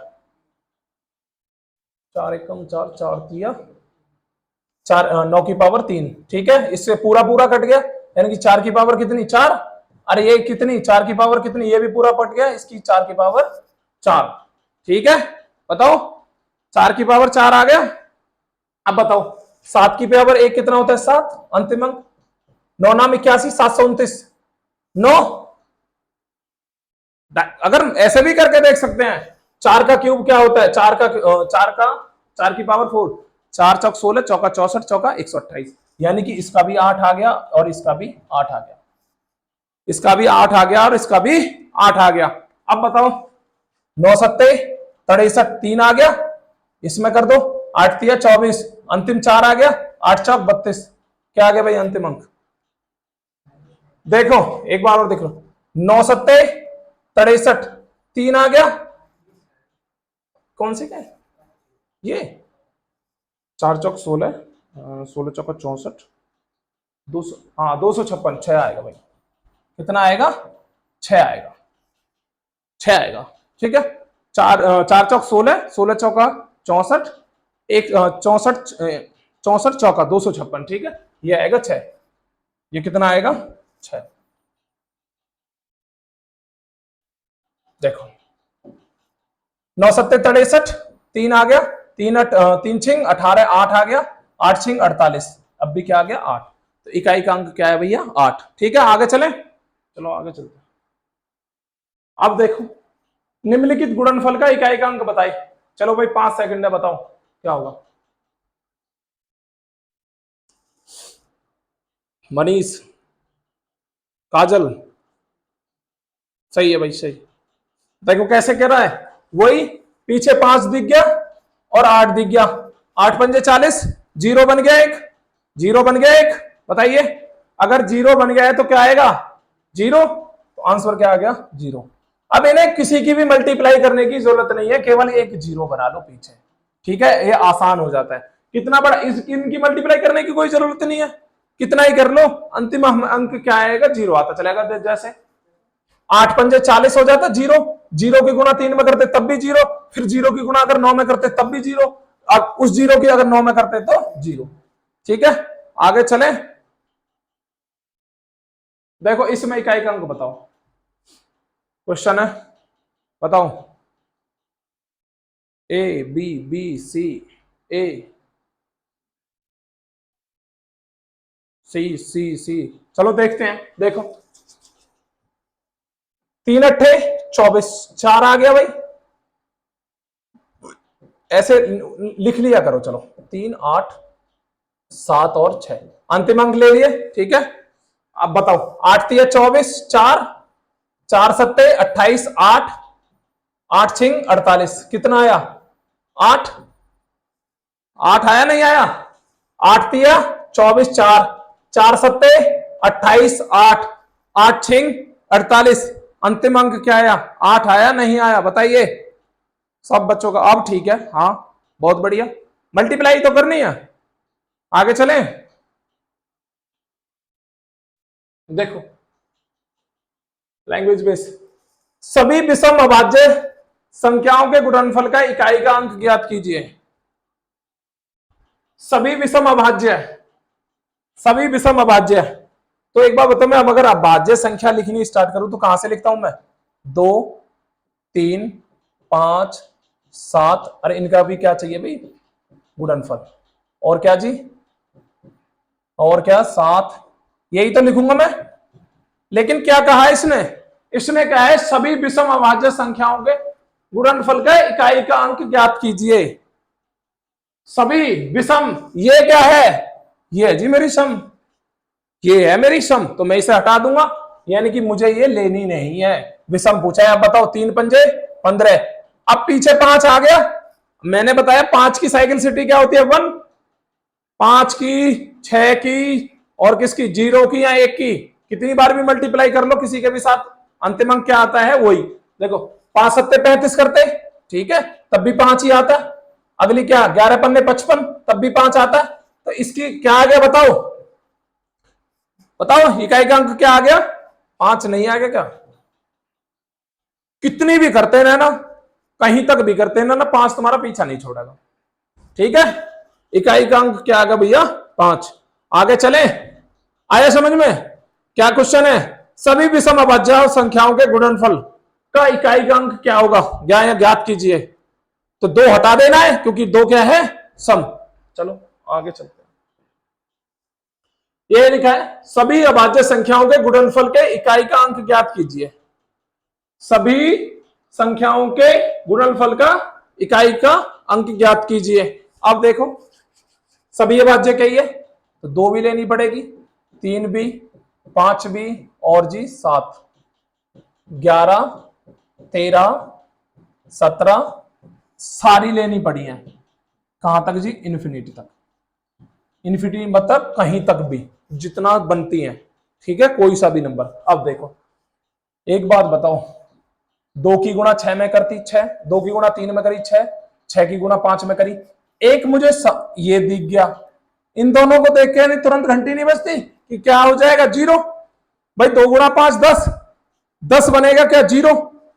4 एकम 4, 4 दिया 4, 9 की पावर 3, ठीक है, इससे पूरा पूरा कट गया, यानी कि 4 की पावर कितनी 4, अरे ये कितनी 4 की पावर कितनी, ये भी पूरा कट गया, इसकी 4 की पावर 4, ठीक है। बताओ 4 की पावर 4 आ गया, अब बताओ 7 की पावर 1 कितना होता है, 7, अंतिम अंक 9 नाम 81, 729, 9, अगर ऐसे भी करके देख सकते हैं, 4 का क्यूब क्या होता है, 4 की पावर 4, 4 चौक 16, चौका 64, चौका 128, यानी कि इसका भी 8 आ गया और इसका भी 8 आ गया, इसका भी 8 आ गया और इसका भी 8 आ गया। अब बताओ 9 सत्ते 63, 3 आ गया, इसमें कर दो, 8 तिया 24, अंतिम 4 आ गया, 8 चौक 32, क्या आ गया भाई अंतिम अंक, देखो एक बार और देख लो, 9 सत्ते 63, 3 आ गया, कौन सी क्या है ये, 4 चौक 16, 16 चौका 64, 200, हाँ 256, 6 आएगा भाई, कितना आएगा 6 आएगा, 6 आएगा, ठीक है। 4 चौक 16, 16 चौका 64, एक 64, 64 चौका 256, ठीक है, ये आएगा 6, ये कितना आएगा 6, देखो 9 सत्ते 63, 3 आ गया, 3 छिंग 18, 8 आ गया, 8 छिंग 48, अब भी क्या आ गया 8, तो इकाई का अंक क्या है भैया 8, ठीक है। आगे चलें, चलो आगे चलते हैं, अब देखो निम्नलिखित गुणनफल का इकाई का अंक बताए, चलो भाई 5 सेकंड है, बताओ क्या होगा, मनीष, काजल, सही है भाई, सही। देखो कैसे कह रहा है, वही पीछे 5 दिख गया और 8 दिख गया, 8 पंजे 40, जीरो बन गया एक, जीरो बन गया एक। बताइए अगर जीरो बन गया है तो क्या आएगा, जीरो, तो आंसर क्या आ गया, जीरो। अब इन्हें किसी की भी मल्टीप्लाई करने की जरूरत नहीं है, केवल एक जीरो बना लो पीछे, ठीक है, ये आसान हो जाता है। कितना बड़ा, इनकी मल्टीप्लाई करने की कोई जरूरत नहीं है, कितना ही कर लो, अंतिम अंक क्या आएगा, जीरो आता चलेगा। जैसे 8 पंजे 40 हो जाता जीरो, जीरो की गुणा 3 में करते तब भी जीरो, फिर जीरो की गुणा अगर 9 में करते तब भी जीरो, अब उस जीरो की अगर 9 में करते तो जीरो। ठीक है, आगे चले। देखो इसमें इकाई का अंक बताओ, क्वेश्चन है, बताओ। ए बी बी सी, ए सी सी सी, चलो देखते हैं। देखो 3 अट्ठे 24, 4 आ गया भाई, ऐसे लिख लिया करो। चलो 3 8 7 और 6, अंतिम अंक ले लिए, ठीक है। अब बताओ 8 3 24, 4 4 सत्ते 28, 8 8 छिंग 48, कितना आया, 8, 8 आया नहीं आया, 8 तिया 24, 4 4 सत्ते 28, 8 8 छिंग 48, अंतिम अंक क्या आया, 8 आया नहीं आया, बताइए सब बच्चों का। अब ठीक है, हाँ बहुत बढ़िया, मल्टीप्लाई तो करनी है। आगे चलें, देखो लैंग्वेज बेस, सभी विषम अभाज्य संख्याओं के गुणनफल का इकाई का अंक ज्ञात कीजिए। सभी विषम अभाज्य, सभी विषम अभाज्य, तो एक बार बताओ, मैं अब अगर अभाज्य संख्या लिखनी स्टार्ट करूं तो कहां से लिखता हूं मैं, 2 3 5 7, अरे इनका भी क्या चाहिए भाई, गुणनफल, और क्या जी, और क्या 7, यही तो लिखूंगा मैं। लेकिन क्या कहा है इसने, इसने कहा है सभी विषम अभाज्य संख्याओं के गुणनफल का इकाई का अंक ज्ञात कीजिए। सभी विषम, ये क्या है, ये है जी मेरी सम, ये है मेरी सम, तो मैं इसे हटा दूंगा, यानी कि मुझे ये लेनी नहीं है। विषम पूछा है, अब बताओ 3 पंजे 15, अब पीछे 5 आ गया, मैंने बताया 5 की साइकिल सिटी क्या होती है, 1, 5 की, 6 की, और किसकी, 0 की या 1 की, कितनी बार भी मल्टीप्लाई कर लो किसी के भी साथ, अंतिम अंक क्या आता है, वही। देखो 5 सत्ते 35 करते, ठीक है, तब भी 5 ही आता। अगली क्या, 11 पन्ने 55, तब भी 5 आता। तो इसकी क्या आ गया बताओ, बताओ इकाई का अंक क्या आ गया, 5 नहीं आ गया क्या, कितनी भी करते रहना, कहीं तक भी करते रहना, 5 तुम्हारा पीछा नहीं छोड़ेगा। ठीक है, इकाई का अंक क्या आ गया भैया, 5। आगे चले, आया समझ में, क्या क्वेश्चन है, सभी विषम अभाज्य संख्याओं के गुणनफल का इकाई का अंक क्या होगा, ज्ञात कीजिए। तो 2 हटा देना है क्योंकि 2 क्या है, सम। चलो आगे चलते हैं, ये लिखा है सभी अभाज्य संख्याओं के गुणनफल के इकाई का अंक ज्ञात कीजिए। सभी संख्याओं के गुणनफल का इकाई का अंक ज्ञात कीजिए। अब देखो सभी अभाज्य क्या है, तो 2 भी लेनी पड़ेगी, 3 भी, 5 भी, और जी 7, 11 13 17, सारी लेनी पड़ी है, कहां तक जी, इन्फिनिटी तक। इन्फिनिटी मतलब कहीं तक भी, जितना बनती है, ठीक है, कोई सा भी नंबर। अब देखो एक बात बताओ, 2 की गुणा 6 में करती 6, 2 की गुणा 3 में करी 6, 6 की गुणा 5 में करी, एक मुझे ये दिख गया, इन दोनों को देख के नहीं तुरंत घंटी नहीं बजती कि क्या हो जाएगा, 0। भाई 2 गुणा 5 10, 10 बनेगा क्या, 0।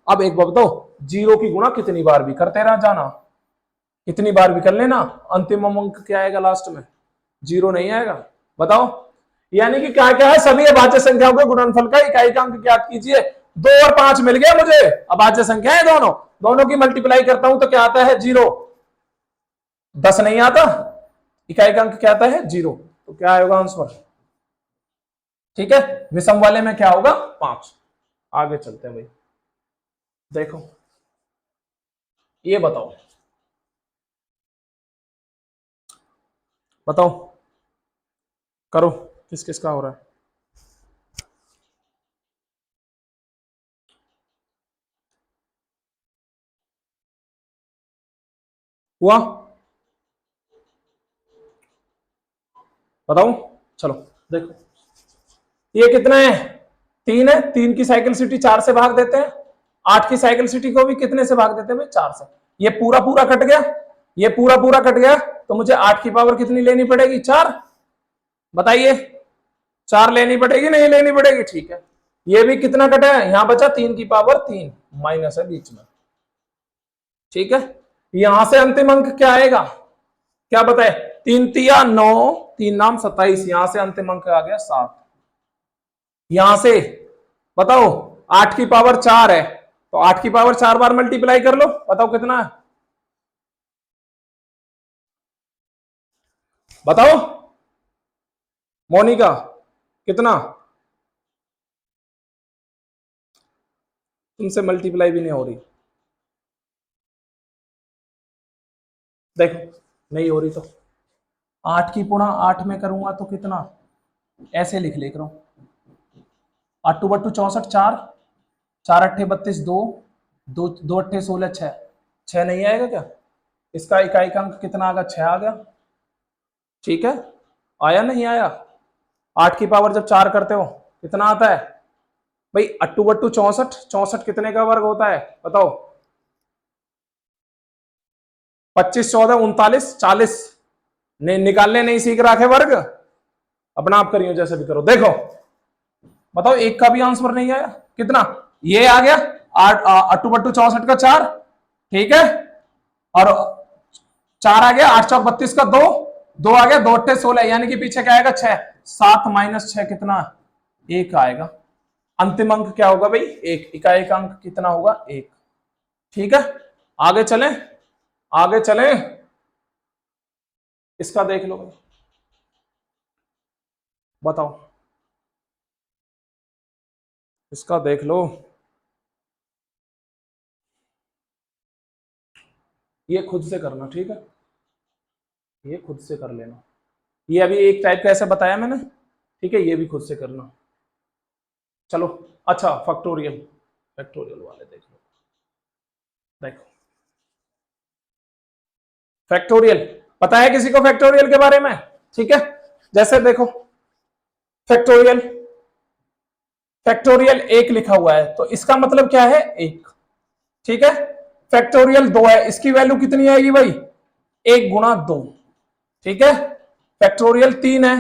अब एक बात बताओ, 0 की गुणा कितनी बार भी करते रह जाना, कितनी बार भी कर लेना, अंतिम अंक क्या आएगा लास्ट में, 0 नहीं आएगा। बताओ, यानी कि क्या क्या है, सभी अभाज्य संख्याओं के गुणनफल का इकाई का अंक ज्ञात कीजिए। 2 और 5 मिल गया मुझे, अभाज्य संख्या है दोनों, दोनों की मल्टीप्लाई करता हूं तो क्या आता है, 0, 10 नहीं आता, इकाई का अंक क्या आता है, 0, तो क्या आएगा आंसर। ठीक है, विषम वाले में क्या होगा, 5। आगे चलते हैं भाई, देखो ये बताओ, बताओ करो, किस किस का हो रहा है। हुआ? बताऊं? चलो देखो, ये कितना है? 3 है। 3 की साइकिल सिटी 4 से भाग देते हैं। 8 की साइकिल सिटी को भी कितने से भाग देते हैं भाई? 4 से। ये पूरा पूरा कट गया, ये पूरा पूरा कट गया, तो मुझे 8 की पावर कितनी लेनी पड़ेगी? 4। बताइए, 4 लेनी पड़ेगी नहीं लेनी पड़ेगी? ठीक है, ये भी कितना कटा है? यहां बचा 3 की पावर 3, माइनस है बीच में। ठीक है, यहां से अंतिम अंक क्या आएगा? क्या बताए? 3 तिया 9, 3 नाम 27, यहां से अंतिम अंक आ गया 7। यहां से बताओ, 8 की पावर 4 है, तो 8 की पावर 4 बार मल्टीप्लाई कर लो, बताओ कितना है? बताओ मोनिका, कितना? तुमसे मल्टीप्लाई भी नहीं हो रही, देखो नहीं हो रही तो 8 की पुणा 8 में करूंगा तो कितना? ऐसे लिख ले करो, 8 बट्टू 64, 4, 4 अट्ठे 32, 2, 2 2 अट्ठे 16, 6, 6 नहीं आएगा क्या? इसका इकाई का अंक कितना आ गया? 6 आ गया। ठीक है, आया नहीं आया? 8 की पावर जब 4 करते हो कितना आता है भाई? 8 बट्टू 64, 64 कितने का वर्ग होता है बताओ? 25, 14, 39, 40। निकालने नहीं सीख रखे वर्ग, अपना आप करियो, जैसे भी करो। देखो बताओ, एक का भी आंसर नहीं आया, कितना? ये आ गया 8, 8 बट्टू 64 का 4, ठीक है, और 4 आ गया, 8 चौक 32 का 2, 2 आ गया, 2 अट्ठे 16, यानी कि पीछे क्या आएगा? 6। 7 माइनस 6 कितना? 1 आएगा। अंतिम अंक क्या होगा भाई? 1। इकाई का अंक कितना होगा? 1। ठीक है, आगे चलें, आगे चलें, इसका देख लो भाई, बताओ, इसका देख लो, ये खुद से करना, ठीक है, ये खुद से कर लेना। ये अभी एक टाइप का ऐसा बताया मैंने, ठीक है, ये भी खुद से करना। चलो अच्छा, फैक्टोरियल, फैक्टोरियल वाले देख लो, देखो फैक्टोरियल पता है किसी को फैक्टोरियल के बारे में? ठीक है, जैसे देखो फैक्टोरियल, फैक्टोरियल 1 लिखा हुआ है, तो इसका मतलब क्या है? 1। ठीक है, फैक्टोरियल 2 है, इसकी वैल्यू कितनी आएगी भाई? 1 गुणा 2। ठीक है, फैक्टोरियल 3 है,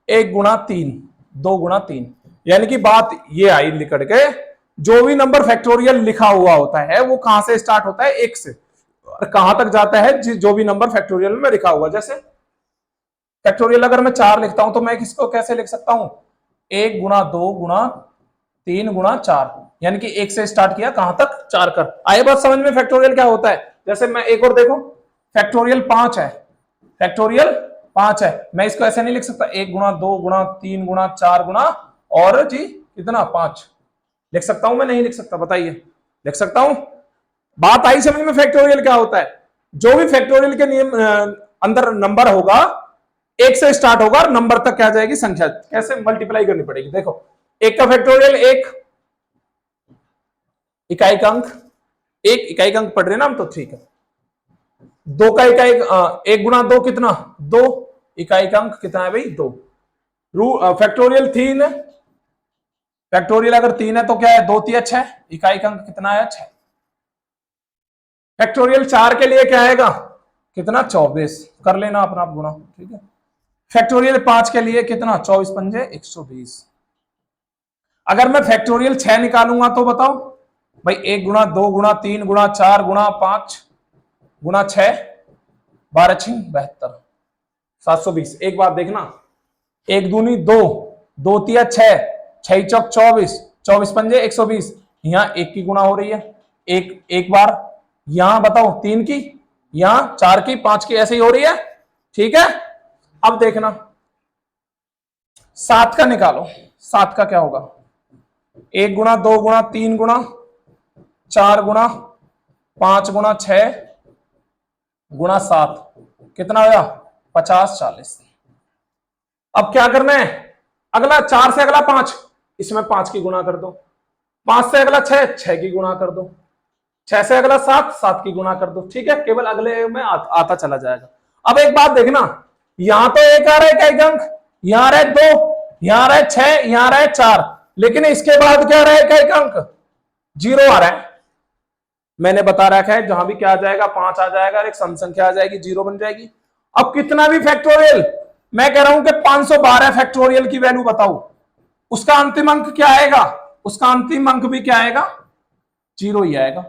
1 गुणा 3, 2 गुणा 3, यानी कि बात ये आई निकल के, जो भी नंबर फैक्टोरियल लिखा हुआ होता है वो कहां से स्टार्ट होता है? 1 से, और कहां तक जाता है? जो भी नंबर फैक्टोरियल में लिखा हुआ। जैसे फैक्टोरियल अगर मैं 4 लिखता हूं तो मैं किसको कैसे लिख सकता हूं? 1 गुणा 2 गुणा 3 गुणा 4, यानी कि 1 से स्टार्ट किया, कहां तक? 4 कर। आए बात समझ में फैक्टोरियल क्या होता है? जैसे मैं एक और देखो, फैक्टोरियल 5 है, फैक्टोरियल 5 है, मैं इसको ऐसे नहीं लिख सकता 1 गुणा 2 गुणा 3 गुणा 4 गुणा और जी कितना? 5। लिख सकता हूं मैं? नहीं लिख सकता, बताइए। लिख सकता हूं? बात आई समझ में फैक्टोरियल क्या होता है? जो भी फैक्टोरियल के नियम अंदर नंबर होगा, 1 से स्टार्ट होगा और नंबर तक क्या जाएगी? संख्या कैसे मल्टीप्लाई करनी पड़ेगी? देखो, 1 का फैक्टोरियल 1, इकाई का अंक 1, इकाई का अंक पढ़ रहे ना हम, तो ठीक है। 2 का इकाई 1 गुणा 2 कितना? 2, इकाई का अंक कितना है भाई? 2। फैक्टोरियल 3 है, फैक्टोरियल अगर 3 है तो क्या है? 2 तिया 6, इकाई का अंक कितना है? 6। फैक्टोरियल 4 के लिए क्या आएगा? कितना? 24, कर लेना अपना आप गुणा, ठीक है। फैक्टोरियल 5 के लिए कितना? 24 पंजे 120। अगर मैं फैक्टोरियल 6 निकालूंगा तो बताओ भाई, 1 गुणा 2 गुणा 3 गुणा 4 गुणा 5 गुणा 6, 12 छिंग 72, 720। एक बात देखना, 1 दूनी 2, 2 तिया 6, 6 चौक 24, 24 पंजे 120, यहां 1 की गुणा हो रही है, एक एक बार, यहां बताओ 3 की, यहां 4 की, 5 की, ऐसे ही हो रही है। ठीक है, अब देखना 7 का निकालो, 7 का क्या होगा? 1 गुणा 2 गुणा 3 गुणा 4 गुणा 5 गुणा 6 गुणा 7, कितना होगा? 50, 40। अब क्या करना है? अगला 4 से अगला 5, इसमें 5 की गुणा कर दो, 5 से अगला 6, 6 की गुणा कर दो, 6 से अगला 7, 7 की गुना कर दो, ठीक है, केवल अगले में आता चला जाएगा। अब एक बात देखना, यहां तो एक आ रहा है इकाई अंक, यहां आ रहा है 2, यहां आ रहा है 6, यहां आ रहा है 4, लेकिन इसके बाद क्या आ रहा है इकाई अंक 0 आ रहा है। मैंने बता रखा है जहां भी क्या आ जाएगा 5 आ जाएगा और एक सम संख्या आ जाएगी 0 बन जाएगी। अब कितना भी फैक्टोरियल, मैं कह रहा हूं कि 512 फैक्टोरियल की वैल्यू बताओ, उसका अंतिम अंक क्या आएगा, उसका अंतिम अंक भी क्या आएगा 0 ही आएगा।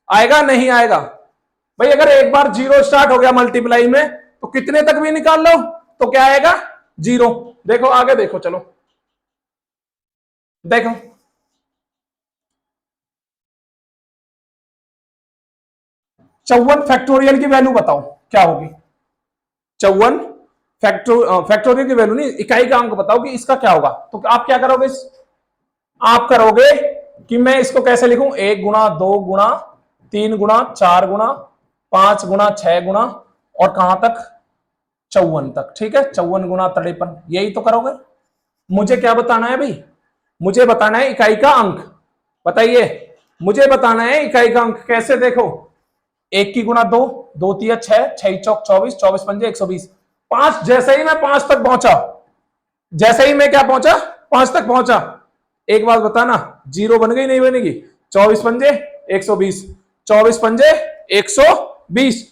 आएगा नहीं आएगा भाई, अगर एक बार 0 स्टार्ट हो गया मल्टीप्लाई में तो कितने तक भी निकाल लो तो क्या आएगा 0। देखो आगे देखो, चलो देखो, चौवन फैक्टोरियल की वैल्यू बताओ क्या होगी। 54 फैक्टोरियल की वैल्यू नहीं, इकाई का अंक बताओ कि इसका क्या होगा। तो आप क्या करोगे, आप करोगे कि मैं इसको कैसे लिखूं, 1 गुणा 2 गुणा 3 गुणा 4 गुणा 5 गुणा 6 गुणा और कहां तक 54 तक, ठीक है, 54 गुणा 53, यही तो करोगे। मुझे क्या बताना है भाई, मुझे बताना है इकाई का अंक। बताइए, मुझे बताना है इकाई का अंक कैसे, देखो 1 की गुणा 2, 2 तिया 6, 6 चौक 24, 24 पंजे 120, 5, जैसे ही मैं 5 तक पहुंचा, जैसे ही मैं क्या पहुंचा 5 तक पहुंचा, एक बात बताना 0 बन गई नहीं बनेगी, 24 पंजे 120, 24 पंजे 120,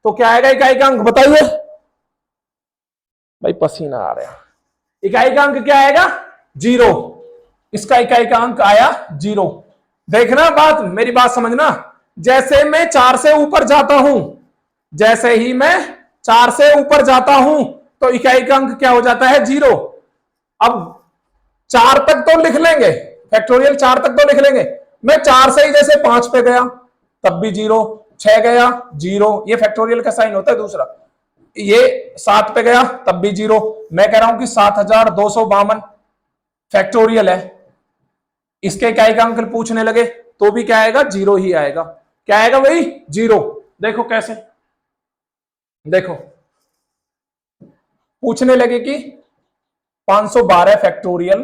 तो क्या आएगा इकाई का अंक बताइए। भाई पसीना आ रहा है, इकाई का अंक क्या आएगा 0, इसका इकाई का अंक आया 0। देखना बात, मेरी बात समझना, जैसे मैं 4 से ऊपर जाता हूं, जैसे ही मैं 4 से ऊपर जाता हूं तो इकाई का अंक क्या हो जाता है 0। अब 4 तक तो लिख लेंगे, फैक्टोरियल 4 तक तो लिख लेंगे, मैं 4 से ही जैसे 5 पे गया तब भी 0, 6 गया 0, ये फैक्टोरियल का साइन होता है। दूसरा ये 7 पे गया तब भी 0, मैं कह रहा हूं कि 7252 फैक्टोरियल है, इसके इकाई का अंक पूछने लगे तो भी क्या आएगा 0 ही आएगा। क्या आएगा भाई 0। देखो कैसे, देखो पूछने लगे कि 512 फैक्टोरियल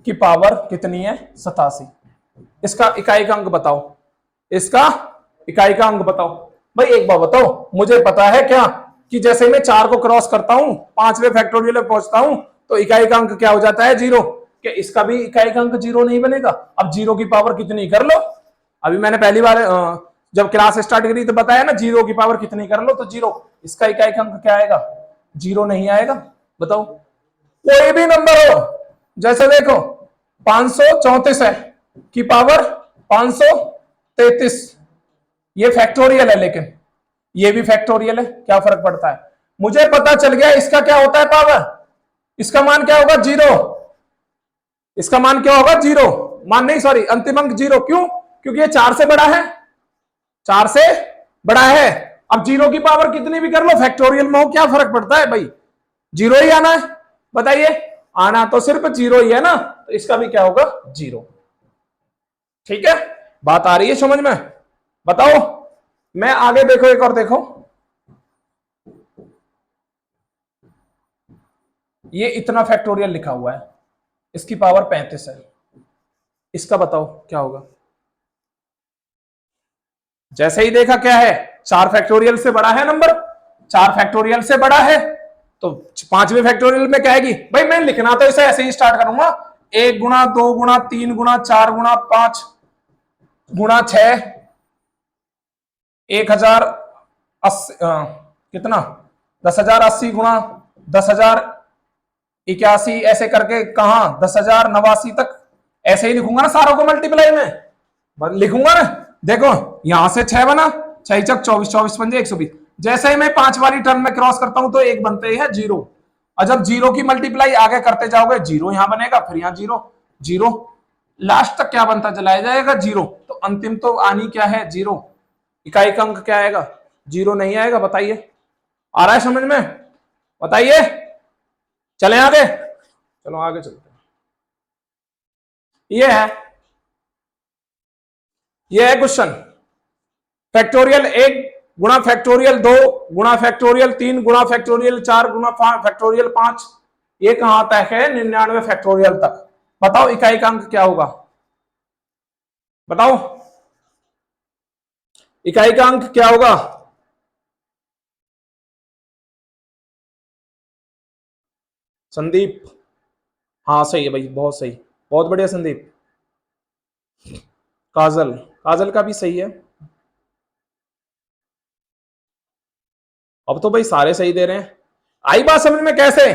की पावर कितनी है 87, इसका इकाई का अंक बताओ, इसका इकाई का अंक बताओ। भाई एक बात बताओ, मुझे पता है क्या कि जैसे मैं 4 को क्रॉस करता हूं 5वें फैक्टोरियल में पहुंचता हूं तो इकाई का अंक क्या हो जाता है 0, कि इसका भी इकाई का अंक 0 नहीं बनेगा। अब 0 की पावर कितनी कर लो, अभी मैंने पहली बार जब क्लास स्टार्ट करी तो बताया ना 0 की पावर कितनी कर लो तो 0, इसका इकाई का अंक क्या आएगा 0 नहीं आएगा। बताओ कोई भी नंबर हो, जैसे देखो 534 है की पावर 533, ये फैक्टोरियल है लेकिन ये भी फैक्टोरियल है, क्या फर्क पड़ता है। मुझे पता चल गया इसका क्या होता है पावर, इसका मान क्या होगा 0, इसका मान क्या होगा 0, मान नहीं सॉरी अंतिम अंक 0, क्यों, क्योंकि ये 4 से बड़ा है, 4 से बड़ा है। अब 0 की पावर कितनी भी कर लो फैक्टोरियल में हो क्या फर्क पड़ता है भाई, 0 ही आना है। बताइए, आना तो सिर्फ 0 ही है ना, तो इसका भी क्या होगा 0। ठीक है, बात आ रही है समझ में। बताओ, मैं आगे देखो, एक और देखो, ये इतना फैक्टोरियल लिखा हुआ है, इसकी पावर 35 है, इसका बताओ क्या होगा। जैसे ही देखा क्या है 4 फैक्टोरियल से बड़ा है नंबर, 4 फैक्टोरियल से बड़ा है तो 5वें फैक्टोरियल में क्या आएगी। भाई मैं लिखना तो इसे ऐसे ही स्टार्ट करूंगा, 1 गुणा 2 गुणा 3 गुणा 4 गुणा 5 गुणा 6, 1080 कितना 10,080 गुणा 10,081, ऐसे करके कहा 10,089 तक, ऐसे ही लिखूंगा ना सारों को मल्टीप्लाई में लिखूंगा ना। देखो यहां से 6 बना, 6 चक 24, 24 पंजे 120, जैसे ही मैं 5 वाली टर्म में क्रॉस करता हूं तो एक बनते हैं 0, और जब 0 की मल्टीप्लाई आगे करते जाओगे 0 यहां बनेगा, फिर यहां 0 0, लास्ट तक क्या बनता चलाया जाएगा 0, तो अंतिम तो आनी क्या है 0, इकाई का अंक क्या आएगा 0 नहीं आएगा। बताइए, आ रहा है समझ में, बताइए, चले आगे, चलो आगे चलते हैं। ये है क्वेश्चन, फैक्टोरियल 1 गुणा फैक्टोरियल 2 गुणा फैक्टोरियल 3 गुणा फैक्टोरियल 4 गुणा फैक्टोरियल 5, ये कहां तक है 99 फैक्टोरियल तक। बताओ इकाई का अंक क्या होगा, बताओ। इकाई का अंक क्या होगा? संदीप, हाँ सही है भाई, बहुत सही, बहुत बढ़िया संदीप। काजल, काजल का भी सही है। अब तो भाई सारे सही दे रहे हैं। आई बात समझ में कैसे?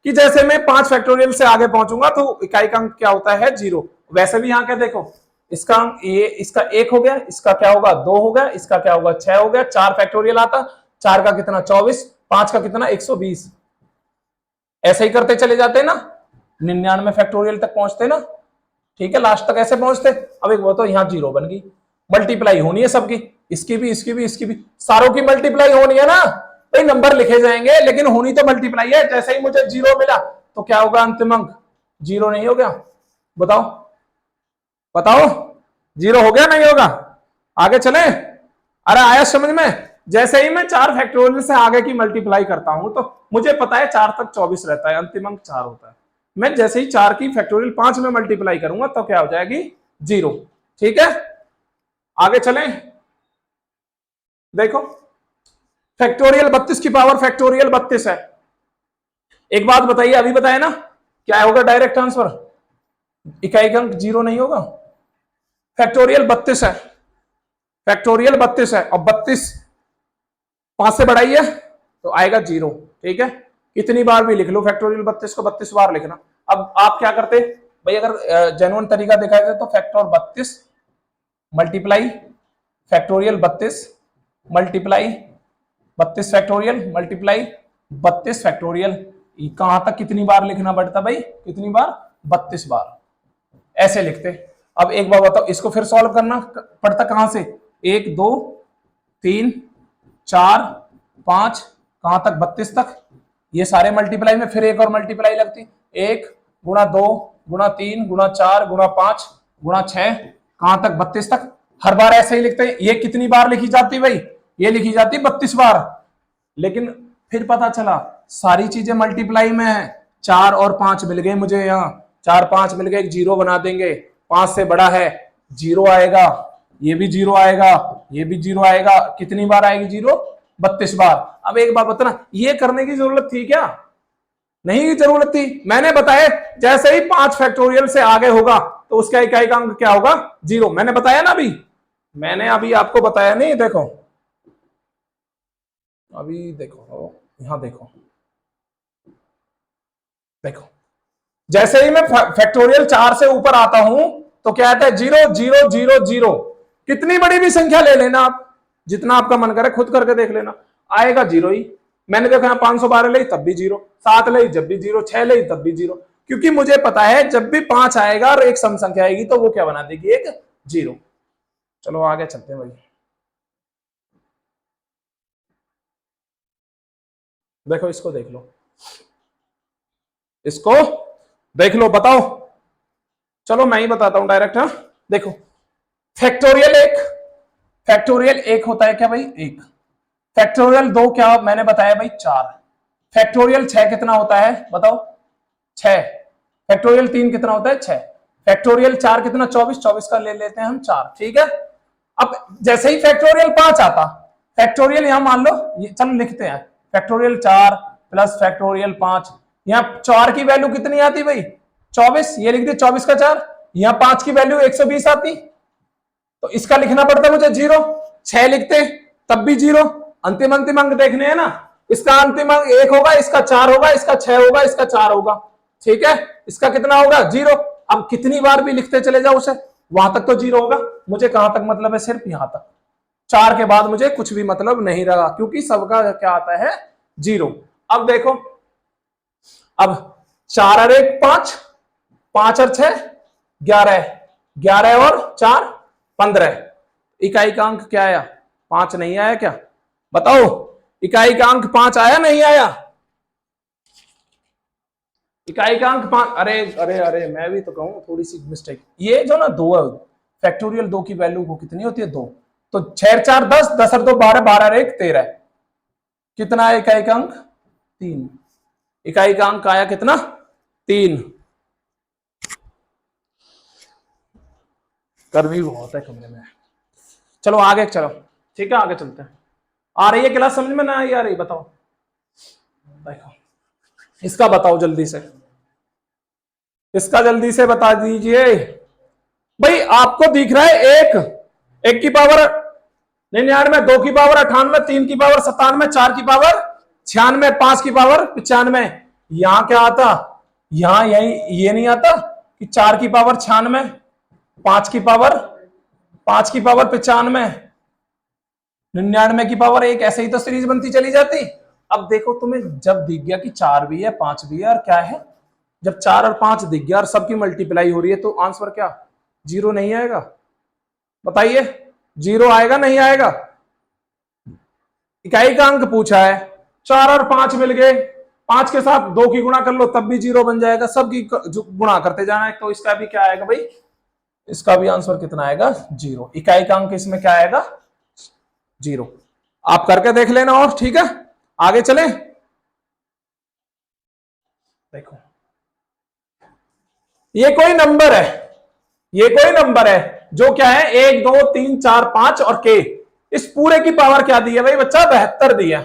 कि जैसे मैं 5 फैक्टोरियल से आगे पहुंचूंगा तो इकाई का अंक क्या होता है? 0। वैसे भी यहां क्या देखो, इसका अंक ये, इसका 1 हो गया, इसका क्या होगा? 2 हो गया, इसका क्या होगा? 6 हो गया। 4 फैक्टोरियल आता, 4 का कितना? 24, 5 का कितना? 120। ऐसे ही करते चले जाते ना, 99 फैक्टोरियल तक पहुंचते ना। ठीक है, लास्ट तक ऐसे पहुंचते। अब एक वो तो यहाँ 0 बन गई, मल्टीप्लाई होनी है सबकी, इसकी भी, इसकी भी, इसकी भी, सारों की मल्टीप्लाई होनी है ना भाई। नंबर लिखे जाएंगे लेकिन होनी तो मल्टीप्लाई है। जैसे ही मुझे 0 मिला तो क्या होगा? अंतिम अंक 0 नहीं हो गया? बताओ बताओ, 0 हो गया नहीं होगा? आगे चले? अरे आया समझ में? जैसे ही मैं 4 फैक्टोरियल से आगे की मल्टीप्लाई करता हूं तो मुझे पता है 4 तक 24 रहता है, अंतिम अंक 4 होता है। मैं जैसे ही 4 की फैक्टोरियल 5 में मल्टीप्लाई करूंगा तो क्या हो जाएगी? 0। ठीक है, आगे चलें। देखो, फैक्टोरियल 32 की पावर फैक्टोरियल 32 है। एक बात बताइए, अभी बताया ना, क्या होगा? डायरेक्ट ट्रांसफर, इकाई का अंक 0 नहीं होगा। फैक्टोरियल 32 है, फैक्टोरियल 32 है, और 32 5 से बढ़ाइए तो आएगा 0। ठीक है, कितनी बार भी लिख लो फैक्टोरियल 32 को, 32 बार लिखना। अब आप क्या करते भाई, अगर जेन्युइन तरीका देखा जाए तो factor 32 multiply factorial 32 multiply 32 factorial multiply 32 factorial. कहां तक कितनी बार लिखना पड़ता भाई? कितनी बार? 32 बार। ऐसे लिखते। अब एक बार बताओ, इसको फिर सॉल्व करना पड़ता कहां से? 1 2 3 4 5, कहां तक? 32 तक। ये सारे मल्टीप्लाई में फिर एक और मल्टीप्लाई लगती, 1 गुणा 2 गुणा 3 गुणा 4 गुणा 5 गुणा 6, कहां तक? 32 तक। हर बार ऐसे ही लिखते हैं। ये कितनी बार लिखी जाती भाई? ये लिखी जाती 32 बार। लेकिन फिर पता चला सारी चीजें मल्टीप्लाई में है। 4 और 5 मिल गए मुझे, यहाँ 4 5 मिल गए, एक 0 बना देंगे। 5 से बड़ा है, 0 आएगा, ये भी 0 आएगा, ये भी 0 आएगा। कितनी बार आएगी 0? 32 बार। अब एक बात बताना, ये करने की जरूरत थी क्या? नहीं की जरूरत थी। मैंने बताया जैसे ही 5 फैक्टोरियल से आगे होगा तो उसका इकाई का अंक क्या होगा? 0। मैंने बताया ना अभी, मैंने अभी आपको बताया नहीं। देखो अभी, देखो यहां देखो, देखो जैसे ही मैं फैक्टोरियल 4 से ऊपर आता हूं तो क्या आता है? 0 0 0 0। कितनी बड़ी भी संख्या ले लेना आप, जितना आपका मन करे, खुद करके देख लेना, आएगा 0 ही। मैंने देखा यहाँ 512 ले तब भी 0, 7 ले जब भी 0, 6 ले तब भी 0। क्योंकि मुझे पता है जब भी 5 आएगा और एक सम संख्या आएगी तो वो क्या बना देगी? एक 0। चलो आगे चलते हैं भाई। देखो इसको देख लो, इसको देख लो, बताओ। चलो मैं ही बताता हूं डायरेक्ट। हाँ देखो, फैक्टोरियल 1, फैक्टोरियल 1 होता है क्या भाई? 1। फैक्टोरियल 2 क्या मैंने बताया भाई? 4। फैक्टोरियल 6 कितना होता है बताओ? 6। फैक्टोरियल 3 कितना होता है? 6। फैक्टोरियल 4 कितना? 24। 24 का ले लेते हैं हम 4। ठीक है, अब जैसे ही फैक्टोरियल 5 आता, फैक्टोरियल यहां मान लो, ये चलो लिखते हैं, फैक्टोरियल 4 प्लस फैक्टोरियल 5। यहां 4 की वैल्यू कितनी आती भाई? 24। ये लिख दिया 24 का 4। यहां 5 की वैल्यू 120 आती, तो इसका लिखना पड़ता मुझे 0। 6 लिखते तब भी 0। अंतिम अंतिम अंक देखने हैं ना, इसका अंतिम अंक 1 होगा, इसका 4 होगा, इसका 6 होगा, इसका 4 होगा। ठीक है, इसका कितना होगा? 0। अब कितनी बार भी लिखते चले जाओ उसे, वहां तक तो 0 होगा। मुझे कहां तक मतलब है? सिर्फ यहां तक। 4 के बाद मुझे कुछ भी मतलब नहीं रहा, क्योंकि सबका क्या आता है? 0। अब देखो, अब 4 और 1 5, 5 और 6 11, 11 और 4 15। इकाई का अंक क्या आया? 5 नहीं आया क्या? बताओ, इकाई का अंक 5 आया नहीं आया? इकाई का अंक 5। अरे अरे अरे, मैं भी तो कहूं थोड़ी सी मिस्टेक। ये जो ना 2 है, फैक्टोरियल 2 की वैल्यू को कितनी होती है? 2। तो 6 4 10, 10 और 2 12, 12 और 1 13। कितना है इकाई का अंक? 3। इकाई का अंक आया कितना? 3। गर्मी बहुत है कमरे में। चलो आगे चलो, ठीक है, आगे चलते हैं। आ रही है क्लास समझ में, ना आ रही बताओ। देखो इसका बताओ जल्दी से, इसका जल्दी से बता दीजिए भाई। आपको दिख रहा है एक की पावर 99, 2 की पावर 98, 3 की पावर 97, 4 की पावर 96, 5 की पावर 95। यहां क्या आता, यहां यही ये नहीं आता कि 4 की पावर 96, 5 की पावर 95, 99 की पावर 1, ऐसे ही तो सीरीज बनती चली जाती। अब देखो तुम्हें जब दिख गया कि 4 भी है 5 भी है और क्या है, जब 4 और 5 दिख गया और सबकी मल्टीप्लाई हो रही है तो आंसर क्या, 0 नहीं आएगा? बताइए 0 आएगा नहीं आएगा? इकाई का अंक पूछा है, 4 और 5 मिल गए, 5 के साथ 2 की गुणा कर लो तब भी 0 बन जाएगा, सबकी गुणा करते जाना है। तो इसका भी क्या आएगा भाई, इसका भी आंसर कितना आएगा, 0। इकाई का अंक इसमें क्या आएगा, 0। आप करके देख लेना और ठीक है, आगे चले। देखो ये कोई नंबर है, ये कोई नंबर है जो क्या है 1 2 3 4 5 और के, इस पूरे की पावर क्या दी है भाई बच्चा, 72 दिया।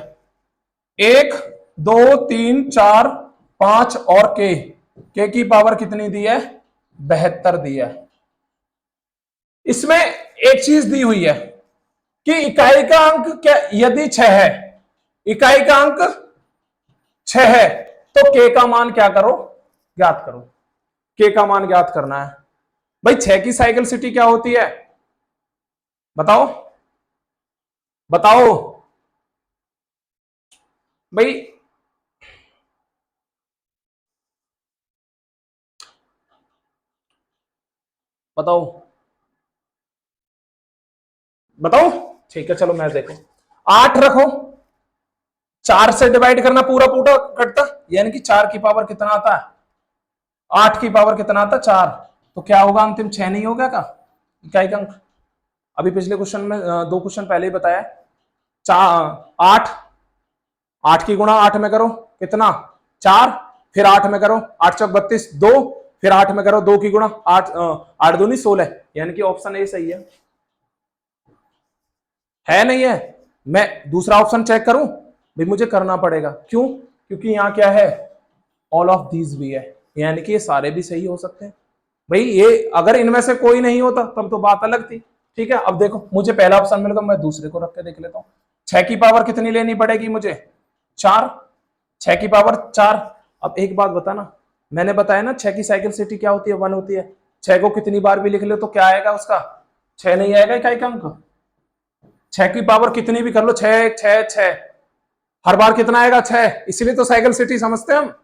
1 2 3 4 5 और के की पावर कितनी दी है, 72 दी है। इसमें एक चीज दी हुई है कि इकाई का अंक क्या, यदि 6 है, इकाई का अंक 6 है तो के का मान क्या करो, ज्ञात करो। के का मान ज्ञात करना है भाई। 6 की साइकिल सिटी क्या होती है, बताओ बताओ भाई। बताओ बताओ, ठीक है चलो मैं देखो। 8 रखो, 4 से डिवाइड करना, पूरा पूरा कटता, यानी कि 4 की पावर कितना आता है, 8 की पावर कितना आता है, 4। तो क्या होगा अंतिम, 6 नहीं होगा का इकाई का अंक? अभी पिछले क्वेश्चन में 2 क्वेश्चन पहले ही बताया, 8 8 की गुणा 8 में करो कितना, 4, फिर 8 में करो 8 चौक 32, 2, फिर 8 में करो 2 की गुणा 8, 8 दूनी 16, यानी कि ऑप्शन ए सही है नहीं है? मैं दूसरा ऑप्शन चेक करूं भाई, मुझे करना पड़ेगा, क्यों, क्योंकि यहां क्या है, ऑल ऑफ दीज भी है, यानी कि ये सारे भी सही हो सकते हैं भाई। ये अगर इनमें से कोई नहीं होता तब तो बात अलग थी। ठीक है, अब देखो मुझे पहला ऑप्शन मिल गया, मैं दूसरे को रख के देख लेता हूं। 6 की पावर कितनी लेनी पड़ेगी मुझे, 4, 6 की पावर 4। अब एक बात बताना, मैंने बताया ना 6 की साइकिल सिटी क्या होती है, 1 होती है। 6 को कितनी बार भी लिख लो तो क्या आएगा उसका, 6 नहीं आएगा इकाई का अंक। 6 की पावर कितनी भी कर लो, 6 6 6, हर बार कितना आएगा, 6। इसीलिए तो साइकिल सिटी समझते हैं हम,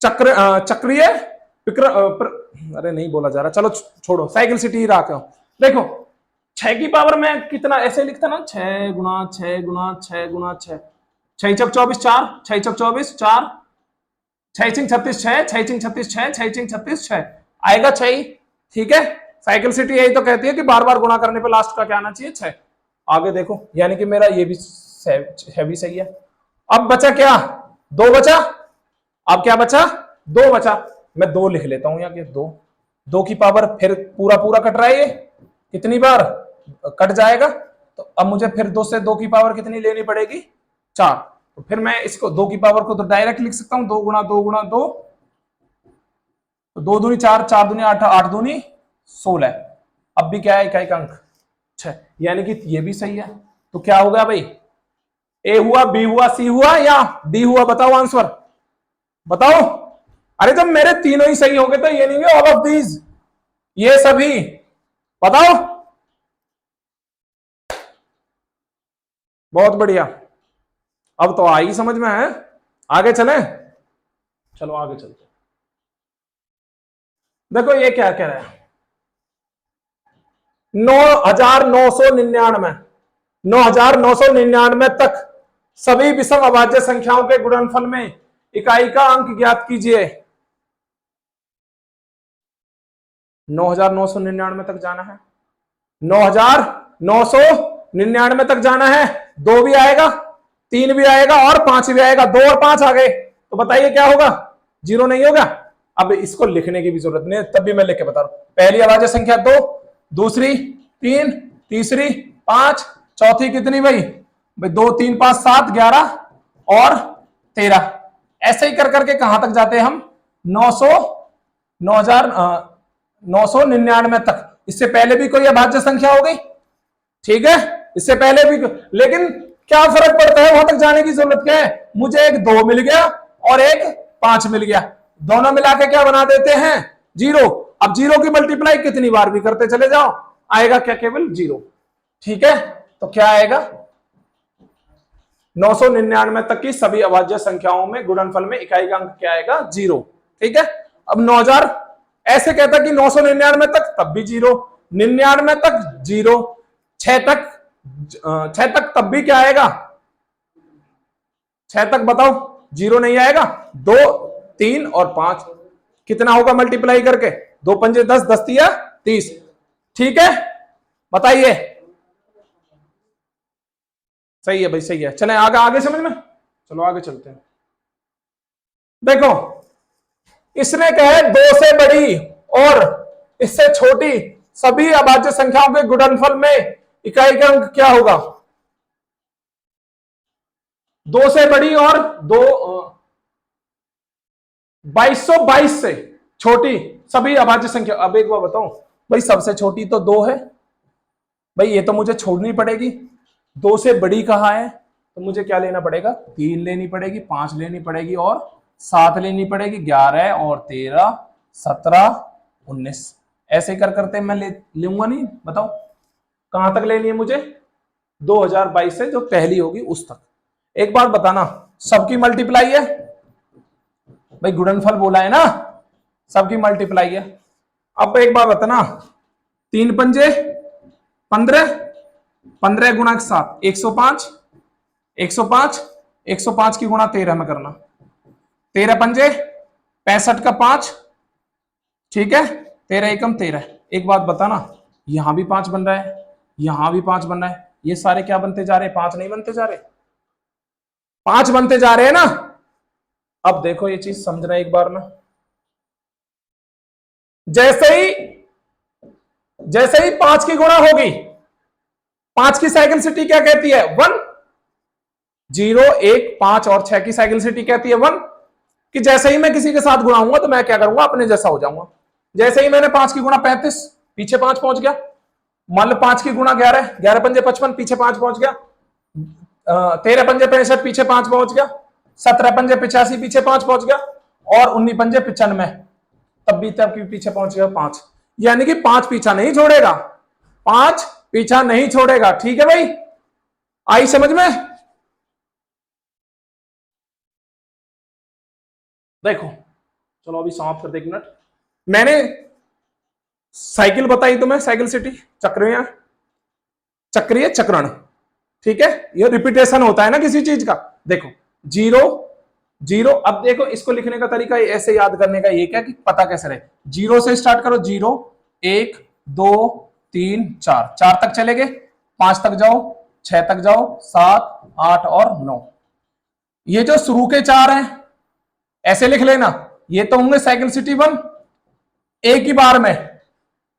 चक्रीय अरे नहीं बोला जा रहा, चलो छोड़ो, साइकिल सिटी रखा हूं। देखो 6 की पावर में कितना ऐसे लिखता ना, 6 गुणा 6 गुणा 6 गुणा 6, 6 चौक 24 4, 6 चौक 24 4, 6 चिंग 36 6, 6 चिंग 36 6, 6 चिंग 36 6, आएगा 6 ही। ठीक है, साइकिल सिटी यही तो कहती है कि बार बार गुणा करने पे लास्ट का क्या आना चाहिए, 6। आगे देखो, यानी कि मेरा ये भी 6 भी सही है। अब बचा क्या, 2 बचा। अब क्या बचा, 2 बचा। मैं 2 लिख लेता हूं यहाँ के, 2 की पावर फिर पूरा पूरा कट रहा है, ये कितनी बार कट जाएगा, तो अब मुझे फिर 2 से 2 की पावर कितनी लेनी पड़ेगी, 4। तो फिर मैं इसको 2 की पावर को तो डायरेक्ट लिख सकता हूं, 2 गुणा 2 गुणा 2, तो 2 दूनी 4, 4 दूनी 8, 8 दूनी 16। अब भी क्या है, इकाई का अंक 6, यानी कि ये भी सही है। तो क्या होगा भाई, ए हुआ, बी हुआ, सी हुआ या डी हुआ, बताओ आंसर बताओ। अरे जब मेरे तीनों ही सही हो गए तो ये नहीं है ऑल ऑफ दीज, ये सभी, बताओ। बहुत बढ़िया, अब तो आई समझ में है। आगे चले, चलो आगे चलते। देखो ये क्या कह रहा है, 9,999 9,999 तक सभी विषम अभाज्य संख्याओं के गुणनफल में इकाई का अंक ज्ञात कीजिए। 9,999 तक जाना है, 9,999 तक जाना है। 2 भी आएगा, 3 भी आएगा और 5 भी आएगा। 2 और 5 आ गए तो बताइए क्या होगा, 0 नहीं होगा। अब इसको लिखने की भी जरूरत नहीं है, तब भी मैं लिख के बता रहा हूं। पहली अभाज्य संख्या 2, दूसरी 3, तीसरी 5, चौथी कितनी भाई? भाई 2 3 5 7 11 और 13। ऐसे ही कर करके कहां तक जाते हैं हम? 900 999 तक। इससे पहले भी कोई अभाज्य संख्या हो गई, ठीक है, इससे पहले भी, लेकिन क्या फर्क पड़ता है, वहां तक जाने की जरूरत क्या है? मुझे एक 2 मिल गया और एक 5 मिल गया, दोनों मिला के क्या बना देते हैं? 0। अब 0 की मल्टीप्लाई कितनी बार भी करते चले जाओ, आएगा क्या? केवल 0। ठीक है, तो क्या आएगा? 999 तक की सभी अभाज्य संख्याओं में गुणनफल में इकाई का अंक क्या आएगा? 0। ठीक है, अब 9000 ऐसे कहता कि 999 तक तब भी 0, 99 तक 0, 6 तक तब भी क्या आएगा? 6 तक बताओ 0 नहीं आएगा। 2 3 और 5 कितना होगा मल्टीप्लाई करके? 2 पंजे 10, 10 तिया 30। ठीक है, बताइए। सही है भाई, सही है। चलें आगे, आगे समझ में, चलो आगे चलते हैं। देखो, इसने कहे 2 से बड़ी और इससे छोटी सभी अभाज्य संख्याओं के गुणनफल में इकाई का अंक क्या होगा? 2 से बड़ी और 2222 से छोटी सभी अभाज्य संख्या। अब एक बार बताऊं भाई, सबसे छोटी तो 2 है भाई, ये तो मुझे छोड़नी पड़ेगी। 2 से बड़ी कहाँ है? तो मुझे क्या लेना पड़ेगा? 3 लेनी पड़ेगी, 5 लेनी पड़ेगी और 7 लेनी पड़ेगी, 11 और 13 17 19। ऐसे कर करते मैं लूंगा नहीं। बताओ कहां तक लेनी है मुझे? 2022 से जो पहली होगी उस तक। एक बात बताना, सबकी मल्टीप्लाई है भाई, गुणनफल बोला है ना, सबकी मल्टीप्लाई है। अब एक बात बताना, 3 पंजे 15, 15 गुणा 7 105, 105, 105 की गुणा 13 में करना, 13 पंजे 65 का 5, ठीक है, 13 एकम 13। एक बात बताना, यहां भी 5 बन रहा है, यहां भी 5 बन रहा है, ये सारे क्या बनते जा रहे हैं? 5 नहीं बनते जा रहे, 5 बनते जा रहे हैं ना। अब देखो ये चीज समझना एक बार में, जैसे ही 5 की गुणा होगी, 5 की साइकिल सिटी क्या कहती है? 1। 0 1 5 और 6 की साइकिल सिटी कहती है 1, कि जैसे ही मैं किसी के साथ गुणा तो मैं क्या करूंगा? अपने जैसा हो जाऊंगा। जैसे ही मैंने 5 की गुणा 35, पीछे 5 पहुंच गया। मान लो 5 की गुणा 11, 11 पंजे 55, पीछे 5 पहुंच गया। 13 पंजे 65, पीछे 5 पहुंच गया। 17 पंजे 85, पीछे 5 पहुंच गया। और 19 पंजे 95, तब भी पीछे पहुंच गया 5। यानी कि 5 पीछा नहीं छोड़ेगा, 5 पीछा नहीं छोड़ेगा। ठीक है भाई, आई समझ में? देखो चलो अभी समाप्त करते 1 मिनट। मैंने साइकिल बताई तुम्हें, साइकिल सिटी, चक्रीय चक्रीय चक्रण, ठीक है, ये रिपीटेशन होता है ना किसी चीज का। देखो 0 0, अब देखो इसको लिखने का तरीका ऐसे याद करने का ये क्या कि पता कैसे रहे। 0 से स्टार्ट करो, 0 1 2 3 4, 4 तक चले गए, 5 तक जाओ, 6 तक जाओ, 7 8 और 9। ये जो शुरू के 4 हैं ऐसे लिख लेना, ये तो होंगे साइकिल सिटी 1, एक ही बार में,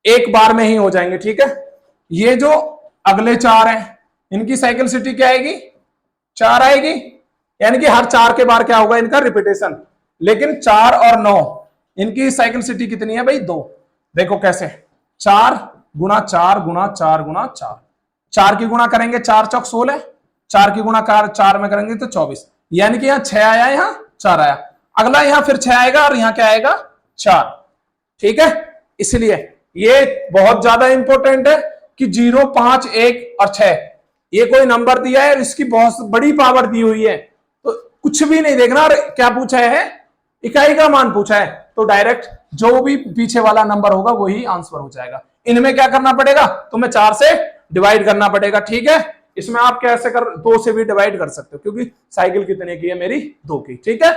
एक बार में ही हो जाएंगे। ठीक है, ये जो अगले 4 हैं इनकी साइकिल सिटी क्या आएगी? 4 आएगी, यानी कि हर 4 के बार क्या होगा? इनका रिपीटेशन। लेकिन 4 और 9 इनकी साइकिल सिटी कितनी है भाई? 2। देखो कैसे, 4 गुणा 4 गुणा 4 गुणा 4, 4 की गुणा करेंगे 4 चौक 16, 4 की गुणा 4 में करेंगे तो 24, यानी कि यहां 6 आया, यहां 4 आया। अगला यहां फिर 6 आएगा और यहां क्या आएगा? 4। ठीक है, इसलिए ये बहुत ज्यादा इंपॉर्टेंट है कि 0 5 1 और 6 ये कोई नंबर दिया है, इसकी बहुत बड़ी पावर दी हुई है, तो कुछ भी नहीं देखना। और क्या पूछा है? इकाई का मान पूछा है, तो डायरेक्ट जो भी पीछे वाला नंबर होगा वही आंसर हो जाएगा। इनमें क्या करना पड़ेगा? तुम्हें 4 से डिवाइड करना पड़ेगा। ठीक है, इसमें आप कैसे 2 से भी डिवाइड कर सकते हो, क्योंकि साइकिल कितने की है मेरी? 2 की। ठीक है,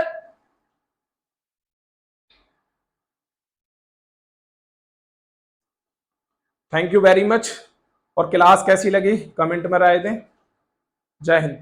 थैंक यू वेरी मच। और क्लास कैसी लगी कमेंट में राय दें। जय हिंद।